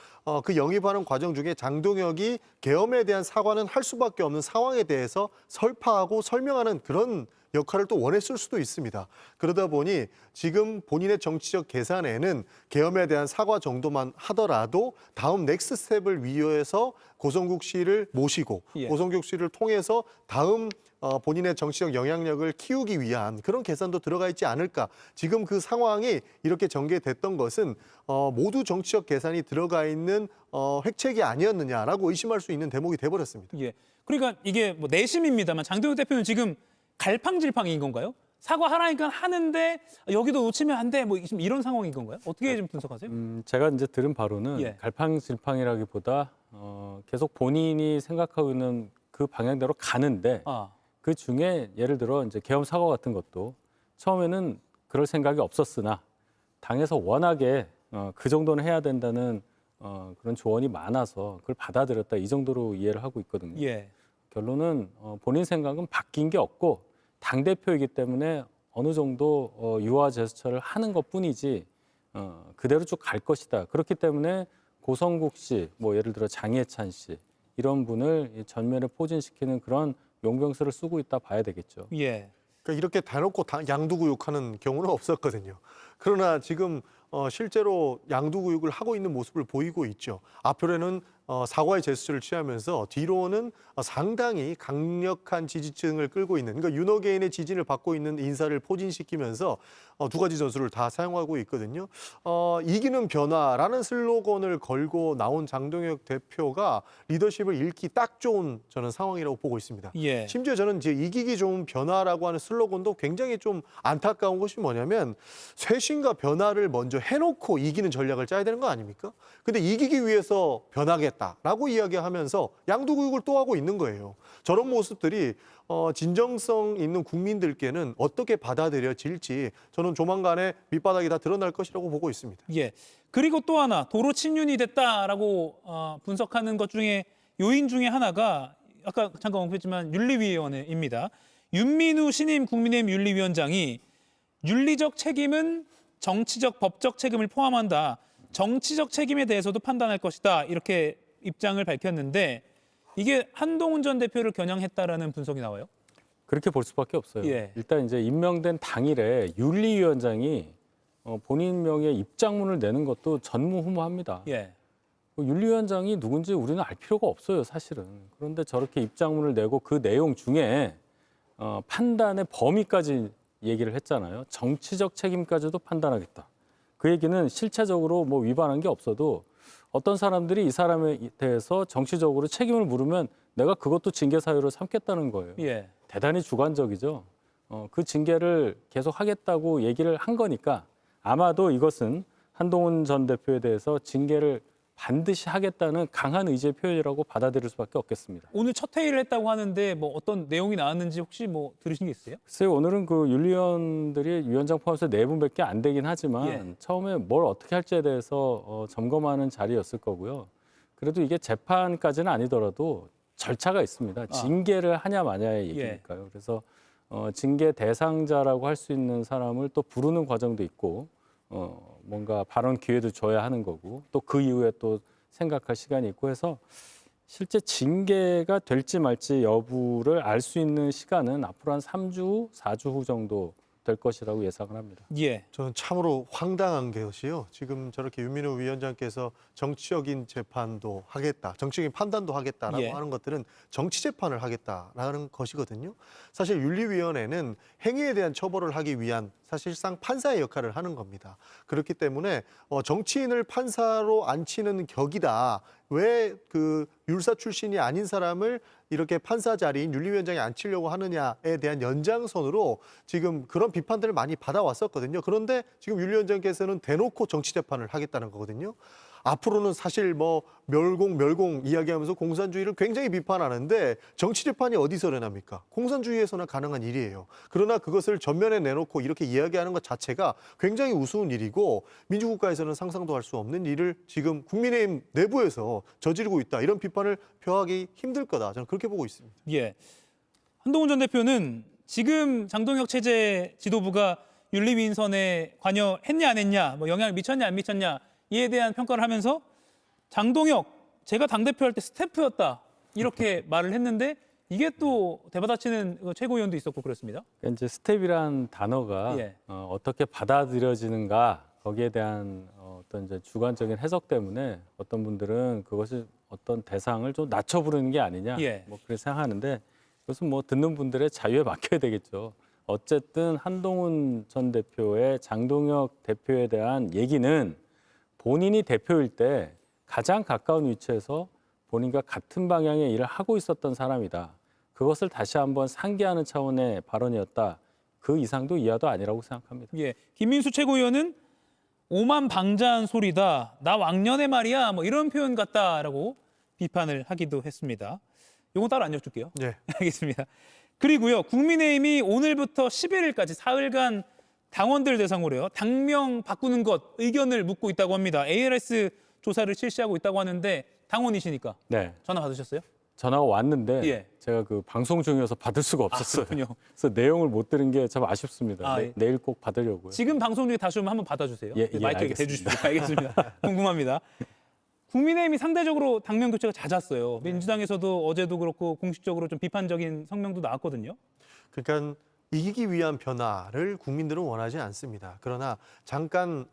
그 영입하는 과정 중에 장동혁이 계엄에 대한 사과는 할 수밖에 없는 상황에 대해서 설파하고 설명하는 그런 역할을 또 원했을 수도 있습니다. 그러다 보니 지금 본인의 정치적 계산에는 계엄에 대한 사과 정도만 하더라도 다음 넥스트 스텝을 위해서 고성국 씨를 모시고 고성국 씨를 통해서 다음 본인의 정치적 영향력을 키우기 위한 그런 계산도 들어가 있지 않을까. 지금 그 상황이 이렇게 전개됐던 것은 모두 정치적 계산이 들어가 있는 획책이 아니었느냐라고 의심할 수 있는 대목이 돼버렸습니다. 예. 그러니까 이게 뭐 내심입니다만 장동혁 대표는 지금 갈팡질팡인 건가요? 사과하라니까 하는데 여기도 놓치면 안 돼. 뭐 지금 이런 상황인 건가요? 어떻게 좀 분석하세요? 제가 이제 들은 바로는 갈팡질팡이라기보다 계속 본인이 생각하고 있는 그 방향대로 가는데 그 중에 예를 들어 이제 계엄 사과 같은 것도 처음에는 그럴 생각이 없었으나 당에서 워낙에 그 정도는 해야 된다는 그런 조언이 많아서 그걸 받아들였다, 이 정도로 이해를 하고 있거든요. 예. 결론은 본인 생각은 바뀐 게 없고 당대표이기 때문에 어느 정도 유화 제스처를 하는 것뿐이지 그대로 쭉 갈 것이다. 그렇기 때문에 고성국 씨, 뭐 예를 들어 장예찬 씨 이런 분을 전면에 포진시키는 그런 용병술을 쓰고 있다 봐야 되겠죠. 예. 그러니까 이렇게 대놓고 양두구육하는 경우는 없었거든요. 그러나 지금 실제로 양두구육을 하고 있는 모습을 보이고 있죠. 앞으로는 사과의 제스처를 취하면서 뒤로는 상당히 강력한 지지층을 끌고 있는, 그러니까 윤어게인의 지지를 받고 있는 인사를 포진시키면서 두 가지 전술을 다 사용하고 있거든요. 이기는 변화라는 슬로건을 걸고 나온 장동혁 대표가 리더십을 잃기 딱 좋은 저는 상황이라고 보고 있습니다. 예. 심지어 저는 이제 이기기 좋은 변화라고 하는 슬로건도 굉장히 좀 안타까운 것이 뭐냐면 쇄신과 변화를 먼저 해놓고 이기는 전략을 짜야 되는 거 아닙니까? 근데 이기기 위해서 변하겠다라고 이야기하면서 양두구육을 또 하고 있는 거예요. 저런 모습들이 진정성 있는 국민들께는 어떻게 받아들여질지 저는 조만간에 밑바닥이 다 드러날 것이라고 보고 있습니다. 예. 그리고 또 하나 도로 침륜이 됐다라고 분석하는 것 중에 요인 중에 하나가 아까 잠깐 언급했지만 윤리위원회입니다. 윤민우 신임 국민의힘 윤리위원장이 윤리적 책임은 정치적, 법적 책임을 포함한다. 정치적 책임에 대해서도 판단할 것이다. 이렇게 입장을 밝혔는데 이게 한동훈 전 대표를 겨냥했다라는 분석이 나와요. 그렇게 볼 수밖에 없어요. 예. 일단 이제 임명된 당일에 윤리위원장이 본인 명의의 입장문을 내는 것도 전무후무합니다. 예. 윤리위원장이 누군지 우리는 알 필요가 없어요, 사실은. 그런데 저렇게 입장문을 내고 그 내용 중에 판단의 범위까지 얘기를 했잖아요. 정치적 책임까지도 판단하겠다. 그 얘기는 실체적으로 뭐 위반한 게 없어도 어떤 사람들이 이 사람에 대해서 정치적으로 책임을 물으면 내가 그것도 징계 사유로 삼겠다는 거예요. 예. 대단히 주관적이죠. 그 징계를 계속 하겠다고 얘기를 한 거니까 아마도 이것은 한동훈 전 대표에 대해서 징계를 반드시 하겠다는 강한 의지의 표현이라고 받아들일 수밖에 없겠습니다. 오늘 첫 회의를 했다고 하는데 뭐 어떤 내용이 나왔는지 혹시 뭐 들으신 게 있어요? 글쎄요, 오늘은 그 윤리위원들이 위원장 포함해서 4분밖에 안 되긴 하지만 예. 처음에 뭘 어떻게 할지에 대해서 점검하는 자리였을 거고요. 그래도 이게 재판까지는 아니더라도 절차가 있습니다. 징계를 하냐 마냐의 얘기니까요. 그래서 징계 대상자라고 할 수 있는 사람을 또 부르는 과정도 있고 뭔가 발언 기회도 줘야 하는 거고 또 그 이후에 또 생각할 시간이 있고 해서 실제 징계가 될지 말지 여부를 알 수 있는 시간은 앞으로 한 3주 후, 4주 후 정도 될 것이라고 예상을 합니다. 예. 저는 참으로 황당한 것이요. 지금 저렇게 유민호 위원장께서 정치적인 재판도 하겠다, 정치적인 판단도 하겠다라고 예. 하는 것들은 정치 재판을 하겠다라는 것이거든요. 사실 윤리위원회는 행위에 대한 처벌을 하기 위한 사실상 판사의 역할을 하는 겁니다. 그렇기 때문에 정치인을 판사로 앉히는 격이다. 왜 그 율사 출신이 아닌 사람을 이렇게 판사 자리인 윤리위원장에 앉히려고 하느냐에 대한 연장선으로 지금 그런 비판들을 많이 받아왔었거든요. 그런데 지금 윤리위원장께서는 대놓고 정치 재판을 하겠다는 거거든요. 앞으로는 사실 뭐 멸공 이야기하면서 공산주의를 굉장히 비판하는데 정치 재판이 어디서 일어납니까? 공산주의에서나 가능한 일이에요. 그러나 그것을 전면에 내놓고 이렇게 이야기하는 것 자체가 굉장히 우스운 일이고 민주국가에서는 상상도 할 수 없는 일을 지금 국민의힘 내부에서 저지르고 있다. 이런 비판을 표하기 힘들 거다. 저는 그렇게 보고 있습니다. 예. 한동훈 전 대표는 지금 장동혁 체제 지도부가 윤리위원선에 관여했냐 안 했냐, 뭐 영향을 미쳤냐 안 미쳤냐 이에 대한 평가를 하면서 장동혁 제가 당대표 할 때 스태프였다 이렇게 말을 했는데 이게 또 대받아치는 최고위원도 있었고 그렇습니다. 그러니까 이제 스텝이란 단어가 예. 어떻게 받아들여지는가 거기에 대한 어떤 이제 주관적인 해석 때문에 어떤 분들은 그것이 어떤 대상을 좀 낮춰 부르는 게 아니냐 예. 뭐 그렇게 생각하는데 그것은 뭐 듣는 분들의 자유에 맡겨야 되겠죠. 어쨌든 한동훈 전 대표의 장동혁 대표에 대한 얘기는 본인이 대표일 때 가장 가까운 위치에서 본인과 같은 방향의 일을 하고 있었던 사람이다. 그것을 다시 한번 상기하는 차원의 발언이었다. 그 이상도 이하도 아니라고 생각합니다. 예. 김민수 최고위원은 오만방자한 소리다. 나 왕년의 말이야. 뭐 이런 표현 같다라고 비판을 하기도 했습니다. 이건 따로 안 여쭐게요. 네. 알겠습니다. 그리고요. 국민의힘이 오늘부터 11일까지 사흘간 당원들 대상으로요. 당명 바꾸는 것 의견을 묻고 있다고 합니다. ALS 조사를 실시하고 있다고 하는데 당원이시니까 네. 전화 받으셨어요? 전화가 왔는데 예. 제가 그 방송 중이어서 받을 수가 없었어요. 그렇군요. 그래서 내용을 못 들은 게 참 아쉽습니다. 예. 내일 꼭 받으려고요. 지금 방송 중에 다시 오면 한번 받아주세요. 예, 네, 마이크에 알겠습니다. 대주십시오. 알겠습니다. 궁금합니다. 국민의힘이 상대적으로 당면 교체가 잦았어요. 민주당에서도 어제도 그렇고 공식적으로 좀 비판적인 성명도 나왔거든요. 그러니까 이기기 위한 변화를 국민들은 원하지 않습니다. 그러나 잠깐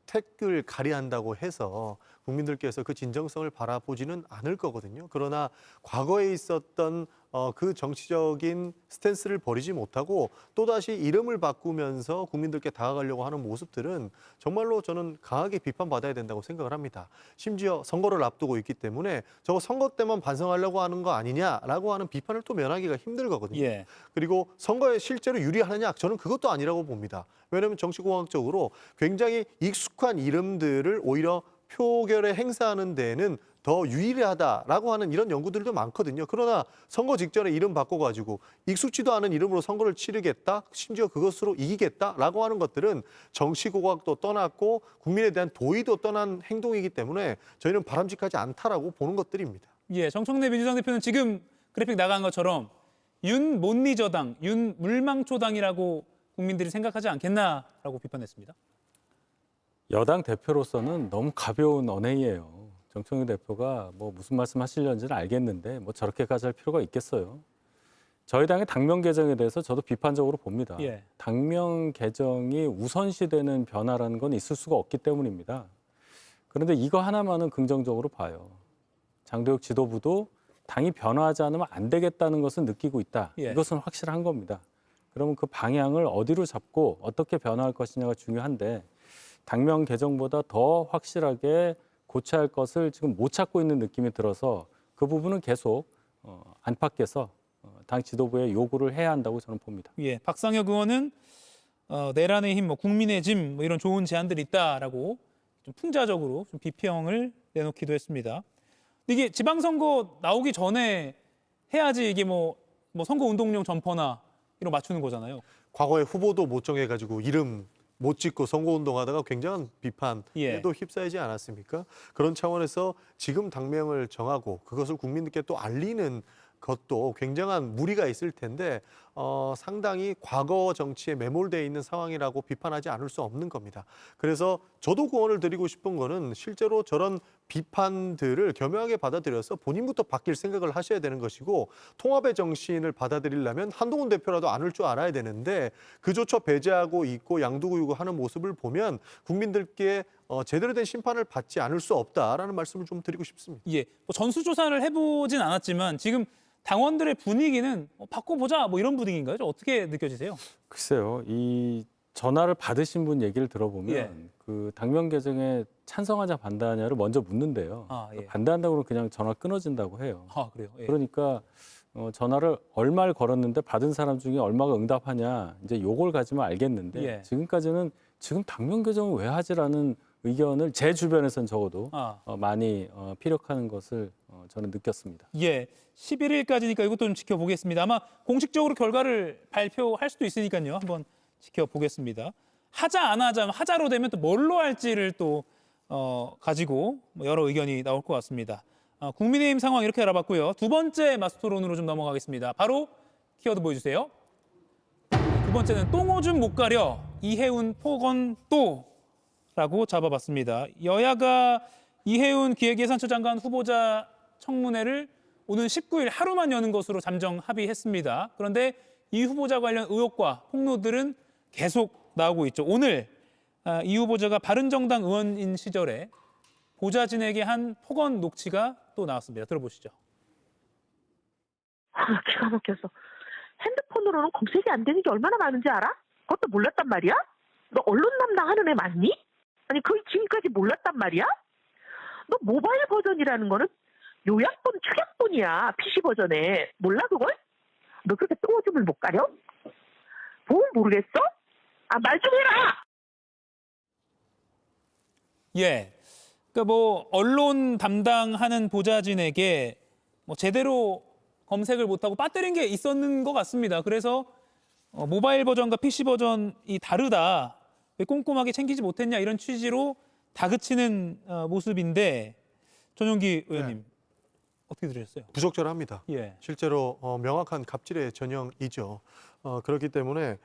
택을 가리한다고 해서 국민들께서 그 진정성을 바라보지는 않을 거거든요. 그러나 과거에 있었던 그 정치적인 스탠스를 버리지 못하고 또다시 이름을 바꾸면서 국민들께 다가가려고 하는 모습들은 정말로 저는 강하게 비판받아야 된다고 생각을 합니다. 심지어 선거를 앞두고 있기 때문에 저거 선거 때만 반성하려고 하는 거 아니냐라고 하는 비판을 또 면하기가 힘들 거거든요. 예. 그리고 선거에 실제로 유리하느냐? 저는 그것도 아니라고 봅니다. 왜냐하면 정치공학적으로 굉장히 익숙한 이름들을 오히려 표결에 행사하는 데에는 더 유리하다라고 하는 이런 연구들도 많거든요. 그러나 선거 직전에 이름 바꿔가지고 익숙지도 않은 이름으로 선거를 치르겠다, 심지어 그것으로 이기겠다라고 하는 것들은 정치고학도 떠났고 국민에 대한 도의도 떠난 행동이기 때문에 저희는 바람직하지 않다라고 보는 것들입니다. 예, 정청래 민주당 대표는 지금 그래픽 나간 것처럼 윤 못리저당, 윤 물망초당이라고 국민들이 생각하지 않겠나라고 비판했습니다. 여당 대표로서는 너무 가벼운 언행이에요. 정청래 대표가 뭐 무슨 말씀 하시려는지는 알겠는데 뭐 저렇게까지 할 필요가 있겠어요. 저희 당의 당명 개정에 대해서 저도 비판적으로 봅니다. 예. 당명 개정이 우선시되는 변화라는 건 있을 수가 없기 때문입니다. 그런데 이거 하나만은 긍정적으로 봐요. 장도혁 지도부도 당이 변화하지 않으면 안 되겠다는 것을 느끼고 있다. 예. 이것은 확실한 겁니다. 그러면 그 방향을 어디로 잡고 어떻게 변화할 것이냐가 중요한데 당명 개정보다 더 확실하게 고쳐야 할 것을 지금 못 찾고 있는 느낌이 들어서 그 부분은 계속 안팎에서 당 지도부에 요구를 해야 한다고 저는 봅니다. 예, 박상혁 의원은 내란의 힘, 뭐 국민의 짐, 뭐 이런 좋은 제안들이 있다라고 좀 풍자적으로 좀 비평을 내놓기도 했습니다. 근데 이게 지방선거 나오기 전에 해야지 이게 뭐 선거 운동용 점퍼나 이런 거 맞추는 거잖아요. 과거에 후보도 못 정해가지고 이름 못 짓고 선거운동하다가 굉장한 비판에도 휩싸이지 않았습니까? 그런 차원에서 지금 당명을 정하고 그것을 국민들께 또 알리는 것도 굉장한 무리가 있을 텐데 상당히 과거 정치에 매몰되어 있는 상황이라고 비판하지 않을 수 없는 겁니다. 그래서 저도 구원을 드리고 싶은 거는 실제로 저런 비판들을 겸허하게 받아들여서 본인부터 바뀔 생각을 하셔야 되는 것이고 통합의 정신을 받아들이려면 한동훈 대표라도 안을 줄 알아야 되는데 그조차 배제하고 있고 양두구이고 하는 모습을 보면 국민들께 제대로 된 심판을 받지 않을 수 없다라는 말씀을 좀 드리고 싶습니다. 예, 뭐 전수조사를 해보진 않았지만 지금 당원들의 분위기는 바꿔보자 뭐 이런 분위기인가요? 어떻게 느껴지세요? 글쎄요, 이 전화를 받으신 분 얘기를 들어보면 예. 그 당명 개정에 찬성하냐 반대하냐를 먼저 묻는데요. 예. 반대한다고 그러면 그냥 전화 끊어진다고 해요. 그래요? 예. 그러니까 전화를 얼마를 걸었는데 받은 사람 중에 얼마가 응답하냐 이제 요걸 가지면 알겠는데 예. 지금까지는 지금 당명 개정을 왜 하지라는 의견을 제 주변에서는 적어도 많이 피력하는 것을 저는 느꼈습니다. 예, 11일까지니까 이것도 좀 지켜보겠습니다. 아마 공식적으로 결과를 발표할 수도 있으니까요. 한번 지켜보겠습니다. 하자 안 하자, 하자로 되면 또 뭘로 할지를 또 가지고 여러 의견이 나올 것 같습니다. 국민의힘 상황 이렇게 알아봤고요. 두 번째 마스토론으로 좀 넘어가겠습니다. 바로 키워드 보여주세요. 두 번째는 똥오줌 못 가려 이해운 폭언 또라고 잡아봤습니다. 여야가 이해운 기획예산처 장관 후보자 청문회를 오는 19일 하루만 여는 것으로 잠정 합의했습니다. 그런데 이 후보자 관련 의혹과 폭로들은 계속 나오고 있죠. 오늘 이 후보자가 바른정당 의원인 시절에 보좌진에게 한 폭언 녹취가 또 나왔습니다. 들어보시죠. 기가 막혔어. 핸드폰으로는 검색이 안 되는 게 얼마나 많은지 알아? 그것도 몰랐단 말이야? 너 언론 담당하는 애 맞니? 아니 거의 지금까지 몰랐단 말이야? 너 모바일 버전이라는 거는 요약본, 축약본이야. PC 버전에. 몰라 그걸? 너 그렇게 똥오줌을 못 가려? 뭘 모르겠어? 말 좀 해라! 예, 그러니까 뭐 언론 담당하는 보좌진에게 뭐 제대로 검색을 못하고 빠뜨린 게 있었는 것 같습니다. 그래서 모바일 버전과 PC 버전이 다르다. 왜 꼼꼼하게 챙기지 못했냐 이런 취지로 다그치는 모습인데 전용기 의원님 어떻게 들으셨어요? 부적절합니다. 예. 실제로 명확한 갑질의 전형이죠. 그렇기 때문에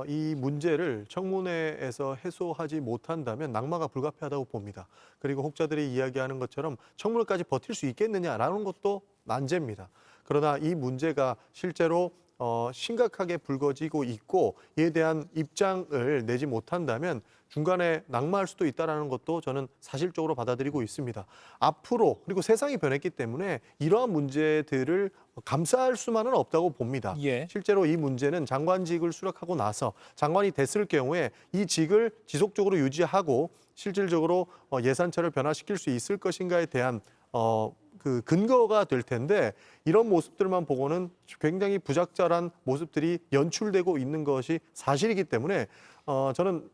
이 문제를 청문회에서 해소하지 못한다면 낙마가 불가피하다고 봅니다. 그리고 혹자들이 이야기하는 것처럼 청문회까지 버틸 수 있겠느냐라는 것도 난제입니다. 그러나 이 문제가 실제로 심각하게 불거지고 있고 이에 대한 입장을 내지 못한다면 중간에 낙마할 수도 있다는 것도 저는 사실적으로 받아들이고 있습니다. 앞으로 그리고 세상이 변했기 때문에 이러한 문제들을 감싸할 수만은 없다고 봅니다. 실제로 이 문제는 장관직을 수락하고 나서 장관이 됐을 경우에 이 직을 지속적으로 유지하고 실질적으로 예산처를 변화시킬 수 있을 것인가에 대한 그 근거가 될 텐데 이런 모습들만 보고는 굉장히 부적절한 모습들이 연출되고 있는 것이 사실이기 때문에 저는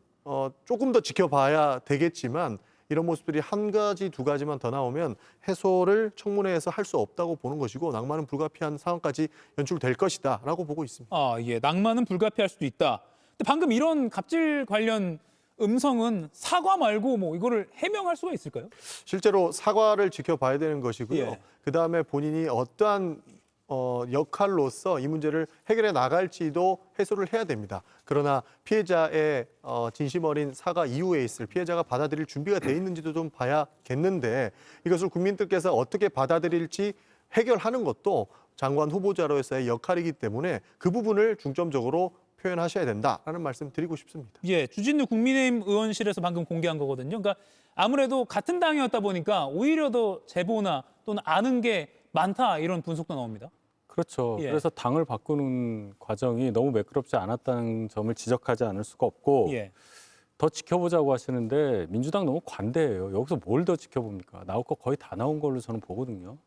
조금 더 지켜봐야 되겠지만 이런 모습들이 한 가지, 두 가지만 더 나오면 해소를 청문회에서 할 수 없다고 보는 것이고 낙마는 불가피한 상황까지 연출될 것이다라고 보고 있습니다. 예, 낙마는 불가피할 수도 있다. 근데 방금 이런 갑질 관련 음성은 사과 말고 뭐 이거를 해명할 수가 있을까요? 실제로 사과를 지켜봐야 되는 것이고요. 그다음에 본인이 어떠한 역할로서 이 문제를 해결해 나갈지도 해소를 해야 됩니다. 그러나 피해자의 진심 어린 사과 이후에 있을 피해자가 받아들일 준비가 돼 있는지도 좀 봐야겠는데 이것을 국민들께서 어떻게 받아들일지 해결하는 것도 장관 후보자로서의 역할이기 때문에 그 부분을 중점적으로 표현하셔야 된다라는 말씀 드리고 싶습니다. 예, 주진우 국민의힘 의원실에서 방금 공개한 거거든요. 그러니까 아무래도 같은 당이었다 보니까 오히려 더 제보나 또는 아는 게 많다 이런 분석도 나옵니다. 그렇죠. 예. 그래서 당을 바꾸는 과정이 너무 매끄럽지 않았다는 점을 지적하지 않을 수가 없고 예. 더 지켜보자고 하시는데 민주당 너무 관대해요. 여기서 뭘 더 지켜봅니까? 나올 거 거의 다 나온 걸로 저는 보거든요.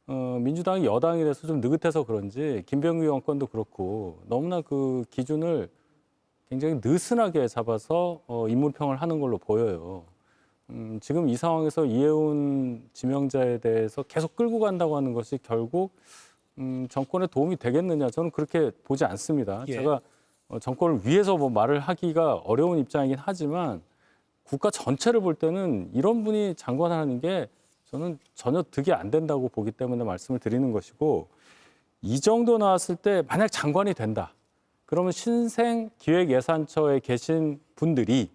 민주당이 여당이 돼서 좀 느긋해서 그런지 김병규 의원 건도 그렇고 너무나 그 기준을 굉장히 느슨하게 잡아서 인물평을 하는 걸로 보여요. 지금 이 상황에서 이해운 지명자에 대해서 계속 끌고 간다고 하는 것이 결국 정권에 도움이 되겠느냐 저는 그렇게 보지 않습니다. 예. 제가 정권을 위해서 뭐 말을 하기가 어려운 입장이긴 하지만 국가 전체를 볼 때는 이런 분이 장관을 하는 게 저는 전혀 득이 안 된다고 보기 때문에 말씀을 드리는 것이고 이 정도 나왔을 때 만약 장관이 된다. 그러면 신생기획예산처에 계신 분들이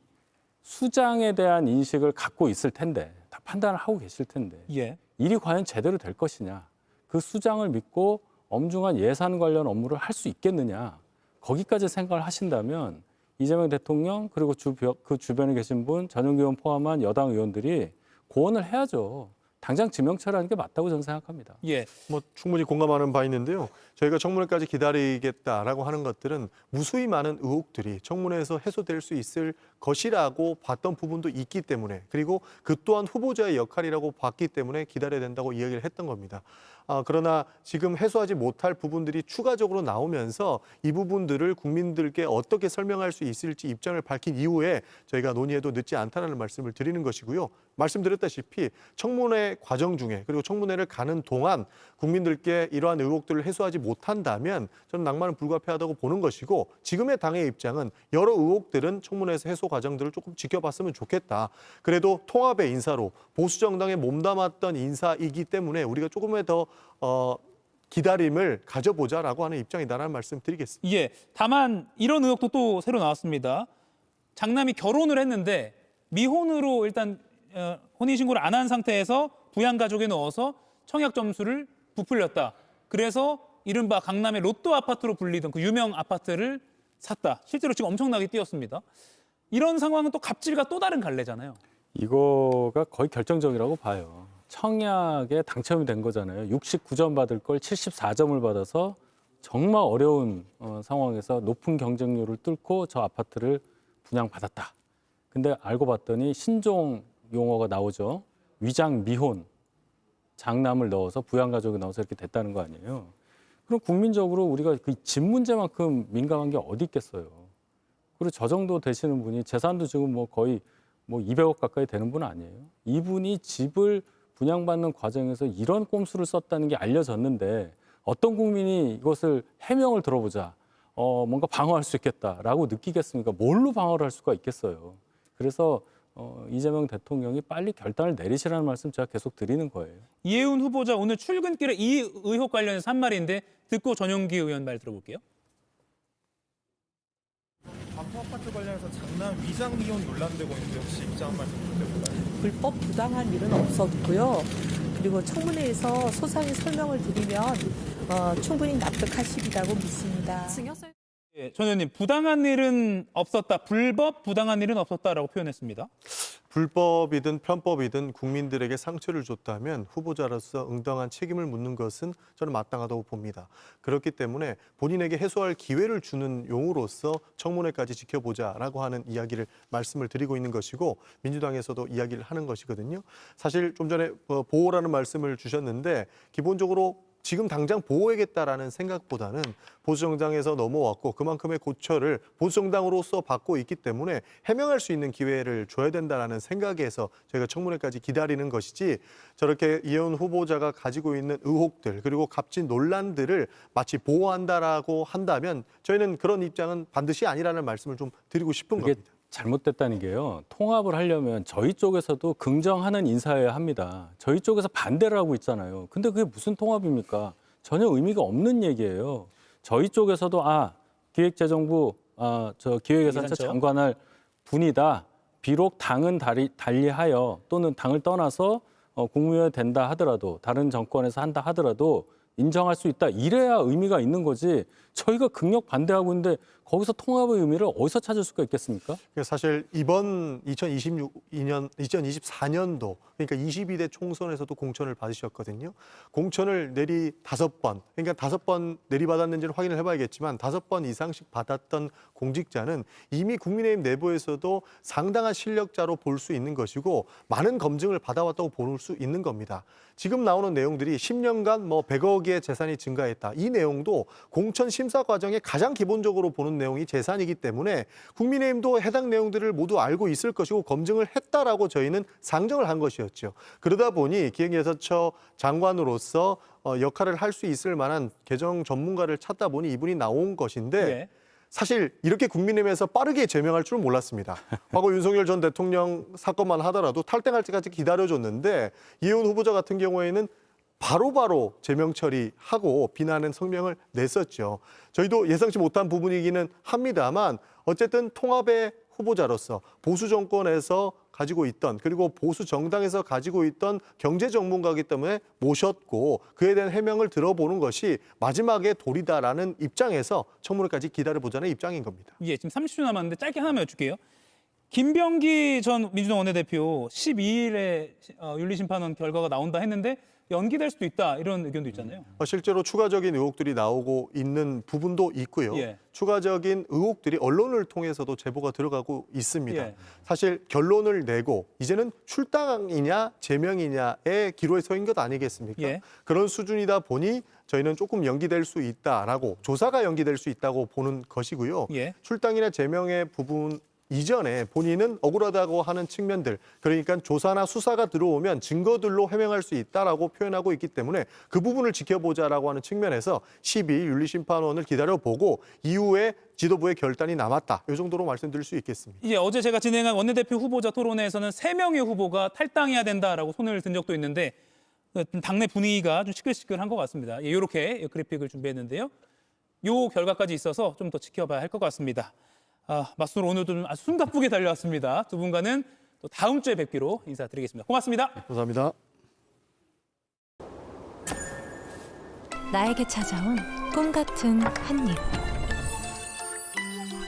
수장에 대한 인식을 갖고 있을 텐데 다 판단을 하고 계실 텐데 예. 일이 과연 제대로 될 것이냐. 그 수장을 믿고 엄중한 예산 관련 업무를 할 수 있겠느냐. 거기까지 생각을 하신다면 이재명 대통령 그리고 그 주변에 계신 분 전용기 의원 포함한 여당 의원들이 고언을 해야죠. 당장 지명처라는 게 맞다고 저는 생각합니다. 예. 뭐 충분히 공감하는 바가 있는데요. 저희가 청문회까지 기다리겠다라고 하는 것들은 무수히 많은 의혹들이 청문회에서 해소될 수 있을 것이라고 봤던 부분도 있기 때문에 그리고 그 또한 후보자의 역할이라고 봤기 때문에 기다려야 된다고 이야기를 했던 겁니다. 그러나 지금 해소하지 못할 부분들이 추가적으로 나오면서 이 부분들을 국민들께 어떻게 설명할 수 있을지 입장을 밝힌 이후에 저희가 논의해도 늦지 않다는 말씀을 드리는 것이고요. 말씀드렸다시피 청문회 과정 중에 그리고 청문회를 가는 동안 국민들께 이러한 의혹들을 해소하지 못한다면 저는 낭만은 불가피하다고 보는 것이고 지금의 당의 입장은 여러 의혹들은 청문회에서 해소 과정들을 조금 지켜봤으면 좋겠다. 그래도 통합의 인사로 보수 정당에 몸담았던 인사이기 때문에 우리가 조금의 더 기다림을 가져보자라고 하는 입장이다라는 말씀 드리겠습니다. 예. 다만 이런 의혹도 또 새로 나왔습니다. 장남이 결혼을 했는데 미혼으로 일단 혼인신고를 안 한 상태에서 부양가족에 넣어서 청약 점수를 부풀렸다. 그래서 이른바 강남의 로또 아파트로 불리던 그 유명 아파트를 샀다. 실제로 지금 엄청나게 뛰었습니다. 이런 상황은 또 갑질과 또 다른 갈래잖아요. 이거가 거의 결정적이라고 봐요. 청약에 당첨이 된 거잖아요. 69점 받을 걸 74점을 받아서 정말 어려운 상황에서 높은 경쟁률을 뚫고 저 아파트를 분양받았다. 근데 알고 봤더니 신종 용어가 나오죠. 위장 미혼, 장남을 넣어서 부양가족이 나와서 이렇게 됐다는 거 아니에요. 그럼 국민적으로 우리가 그 집 문제만큼 민감한 게 어디 있겠어요. 그리고 저 정도 되시는 분이 재산도 지금 뭐 거의 200억 가까이 되는 분 아니에요. 이분이 집을 분양받는 과정에서 이런 꼼수를 썼다는 게 알려졌는데 어떤 국민이 이것을 해명을 들어보자. 뭔가 방어할 수 있겠다라고 느끼겠습니까? 뭘로 방어를 할 수가 있겠어요. 그래서 이재명 대통령이 빨리 결단을 내리시라는 말씀 제가 계속 드리는 거예요. 이해운 후보자 오늘 출근길에 이 의혹 관련해서 한 말인데 듣고 전용기 의원 말 들어볼게요. 반포 아파트 관련해서 장남 위장 미혼 논란되고 있는데 혹시 입장 말씀 부탁드립니다. 불법 부당한 일은 없었고요. 그리고 청문회에서 소상히 설명을 드리면 충분히 납득하시리라고 믿습니다. 예, 전 의원님 부당한 일은 없었다. 불법 부당한 일은 없었다라고 표현했습니다. 불법이든 편법이든 국민들에게 상처를 줬다면 후보자로서 응당한 책임을 묻는 것은 저는 마땅하다고 봅니다. 그렇기 때문에 본인에게 해소할 기회를 주는 용으로서 청문회까지 지켜보자라고 하는 이야기를 말씀을 드리고 있는 것이고 민주당에서도 이야기를 하는 것이거든요. 사실 좀 전에 보호라는 말씀을 주셨는데 기본적으로 지금 당장 보호하겠다라는 생각보다는 보수정당에서 넘어왔고 그만큼의 고초를 보수정당으로서 받고 있기 때문에 해명할 수 있는 기회를 줘야 된다라는 생각에서 저희가 청문회까지 기다리는 것이지 저렇게 이해운 후보자가 가지고 있는 의혹들 그리고 값진 논란들을 마치 보호한다라고 한다면 저희는 그런 입장은 반드시 아니라는 말씀을 좀 드리고 싶은 겁니다. 잘못됐다는 게요. 통합을 하려면 저희 쪽에서도 긍정하는 인사여야 합니다. 저희 쪽에서 반대를 하고 있잖아요. 근데 그게 무슨 통합입니까? 전혀 의미가 없는 얘기예요. 저희 쪽에서도 기획재정부 저 기획예산처 장관할 분이다. 비록 당은 달리하여 또는 당을 떠나서 국무위원이 된다 하더라도 다른 정권에서 한다 하더라도 인정할 수 있다. 이래야 의미가 있는 거지. 저희가 극력 반대하고 있는데 거기서 통합의 의미를 어디서 찾을 수가 있겠습니까? 사실 이번 2024년도 그러니까 22대 총선에서도 공천을 받으셨거든요. 공천을 내리 5번, 그러니까 5번 내리받았는지는 확인을 해봐야겠지만 5번 이상씩 받았던 공직자는 이미 국민의힘 내부에서도 상당한 실력자로 볼 수 있는 것이고 많은 검증을 받아왔다고 볼 수 있는 겁니다. 지금 나오는 내용들이 10년간 100억의 재산이 증가했다. 이 내용도 공천 심사 과정에 가장 기본적으로 보는 내용이 재산이기 때문에 국민의힘도 해당 내용들을 모두 알고 있을 것이고 검증을 했다라고 저희는 상정을 한 것이었죠. 그러다 보니 기획예산처 장관으로서 역할을 할 수 있을 만한 개정 전문가를 찾다 보니 이분이 나온 것인데 사실 이렇게 국민의힘에서 빠르게 제명할 줄은 몰랐습니다. 과거 윤석열 전 대통령 사건만 하더라도 탈당할 때까지 기다려줬는데 이혜원 후보자 같은 경우에는 바로바로 제명 처리하고 비난의 성명을 냈었죠. 저희도 예상치 못한 부분이기는 합니다만 어쨌든 통합의 후보자로서 보수 정권에서 가지고 있던 그리고 보수 정당에서 가지고 있던 경제 전문가이기 때문에 모셨고 그에 대한 해명을 들어보는 것이 마지막에 도리다라는 입장에서 청문회까지 기다려보자는 입장인 겁니다. 예, 지금 30초 남았는데 짧게 하나만 여쭐게요. 김병기 전 민주당 원내대표 12일에 윤리심판원 결과가 나온다 했는데 연기될 수도 있다 이런 의견도 있잖아요. 실제로 추가적인 의혹들이 나오고 있는 부분도 있고요. 추가적인 의혹들이 언론을 통해서도 제보가 들어가고 있습니다. 사실 결론을 내고 이제는 출당이냐 제명이냐의 기로에 서인 것 아니겠습니까? 그런 수준이다 보니 저희는 조금 연기될 수 있다라고 조사가 연기될 수 있다고 보는 것이고요. 출당이나 제명의 부분 이전에 본인은 억울하다고 하는 측면들, 그러니까 조사나 수사가 들어오면 증거들로 해명할 수 있다라고 표현하고 있기 때문에 그 부분을 지켜보자라고 하는 측면에서 12일 윤리심판원을 기다려보고 이후에 지도부의 결단이 남았다. 이 정도로 말씀드릴 수 있겠습니다. 어제 제가 진행한 원내대표 후보자 토론회에서는 3명의 후보가 탈당해야 된다라고 손을 든 적도 있는데 당내 분위기가 좀 시끌시끌한 것 같습니다. 이렇게 그래픽을 준비했는데요. 이 결과까지 있어서 좀 더 지켜봐야 할 것 같습니다. 맞수로 오늘도 좀 아주 숨가쁘게 달려왔습니다. 두 분과는 또 다음 주에 뵙기로 인사드리겠습니다. 고맙습니다. 감사합니다. 나에게 찾아온 꿈 같은 한 입.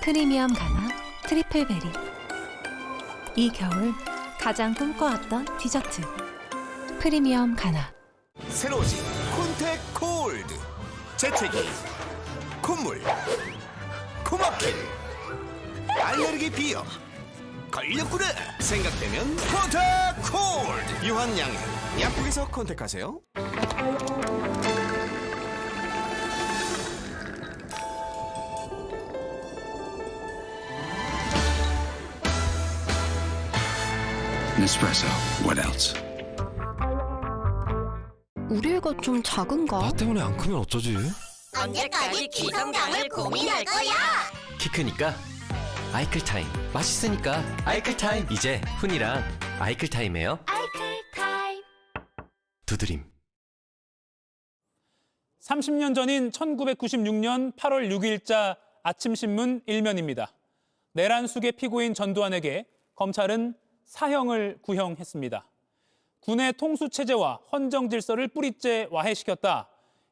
프리미엄 가나 트리플베리. 이 겨울 가장 꿈꿔왔던 디저트. 프리미엄 가나. 새로워진 콘택 골드. 재채기, 콧물, 코막힘, 알레르기 비염 걸렸구나 생각되면 콘택 골드. 유한양행 약국에서 컨택하세요. Nespresso. What else? 우리 애가 좀 작은가? 나 때문에 안 크면 어쩌지? 언제까지 기성당을 고민할 거야? 키 크니까 아이클타임. 맛있으니까 아이클타임. 이제 훈이랑 아이클타임해요. 아이클타임. 두드림. 30년 전인 1996년 8월 6일자 아침신문 1면입니다. 내란 수계 피고인 전두환에게 검찰은 사형을 구형했습니다. 군의 통수체제와 헌정질서를 뿌리째 와해시켰다.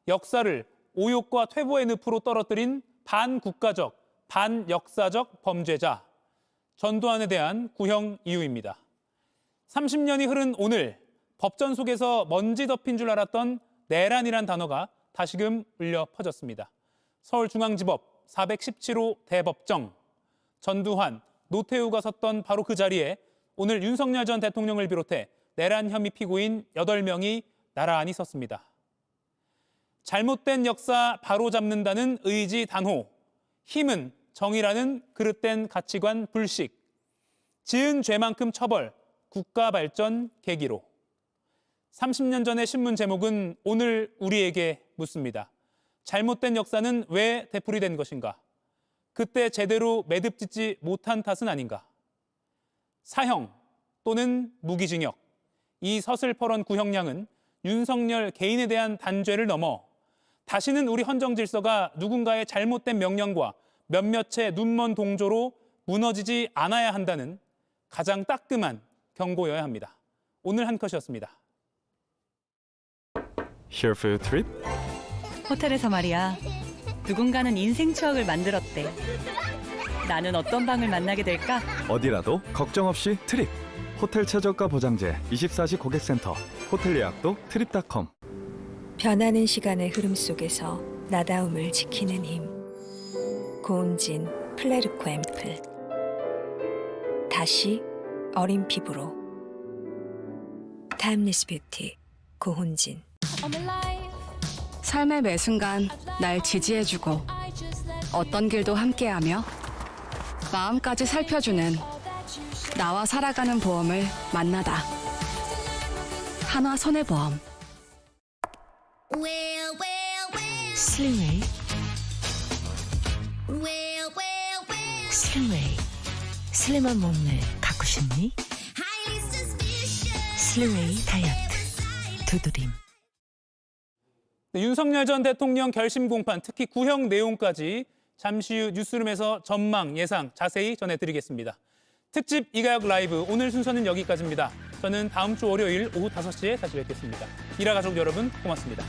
역사를 오욕과 퇴보의 늪으로 떨어뜨린 반국가적, 반역사적 범죄자. 전두환에 대한 구형 이유입니다. 30년이 흐른 오늘 법전 속에서 먼지 덮인 줄 알았던 내란이란 단어가 다시금 울려 퍼졌습니다. 서울중앙지법 417호 대법정. 전두환, 노태우가 섰던 바로 그 자리에 오늘 윤석열 전 대통령을 비롯해 내란 혐의 피고인 8명이 나란히 섰습니다. 잘못된 역사 바로잡는다는 의지 단호, 힘은 정의라는 그릇된 가치관 불식, 지은 죄만큼 처벌, 국가 발전 계기로. 30년 전의 신문 제목은 오늘 우리에게 묻습니다. 잘못된 역사는 왜 되풀이된 것인가? 그때 제대로 매듭짓지 못한 탓은 아닌가? 사형 또는 무기징역. 이 서슬퍼런 구형량은 윤석열 개인에 대한 단죄를 넘어 다시는 우리 헌정 질서가 누군가의 잘못된 명령과 몇몇의 눈먼 동조로 무너지지 않아야 한다는 가장 따끔한 경고여야 합니다. 오늘 한 컷이었습니다. Here for your trip? 호텔에서 말이야. 누군가는 인생 추억을 만들었대. 나는 어떤 방을 만나게 될까? 어디라도 걱정 없이 트립. 호텔 최저가 보장제 24시 고객센터. 호텔 예약도 트립.com. 변하는 시간의 흐름 속에서 나다움을 지키는 힘. 고운진 플레르코 앰플. 다시 어린 피부로. 타임리스 뷰티 고운진. 삶의 매 순간 날 지지해주고 어떤 길도 함께하며 마음까지 살펴주는 나와 살아가는 보험을 만나다. 한화손해보험. 슬링웨이 슬링웨이 슬림한 몸매 갖고 싶니? 슬링웨이 다이어트 두드림. 네, 윤석열 전 대통령 결심 공판, 특히 구형 내용까지 잠시 후 뉴스룸에서 전망, 예상 자세히 전해드리겠습니다. 특집 이가역 라이브 오늘 순서는 여기까지입니다. 저는 다음 주 월요일 오후 5시에 다시 뵙겠습니다. 일화가족 여러분 고맙습니다.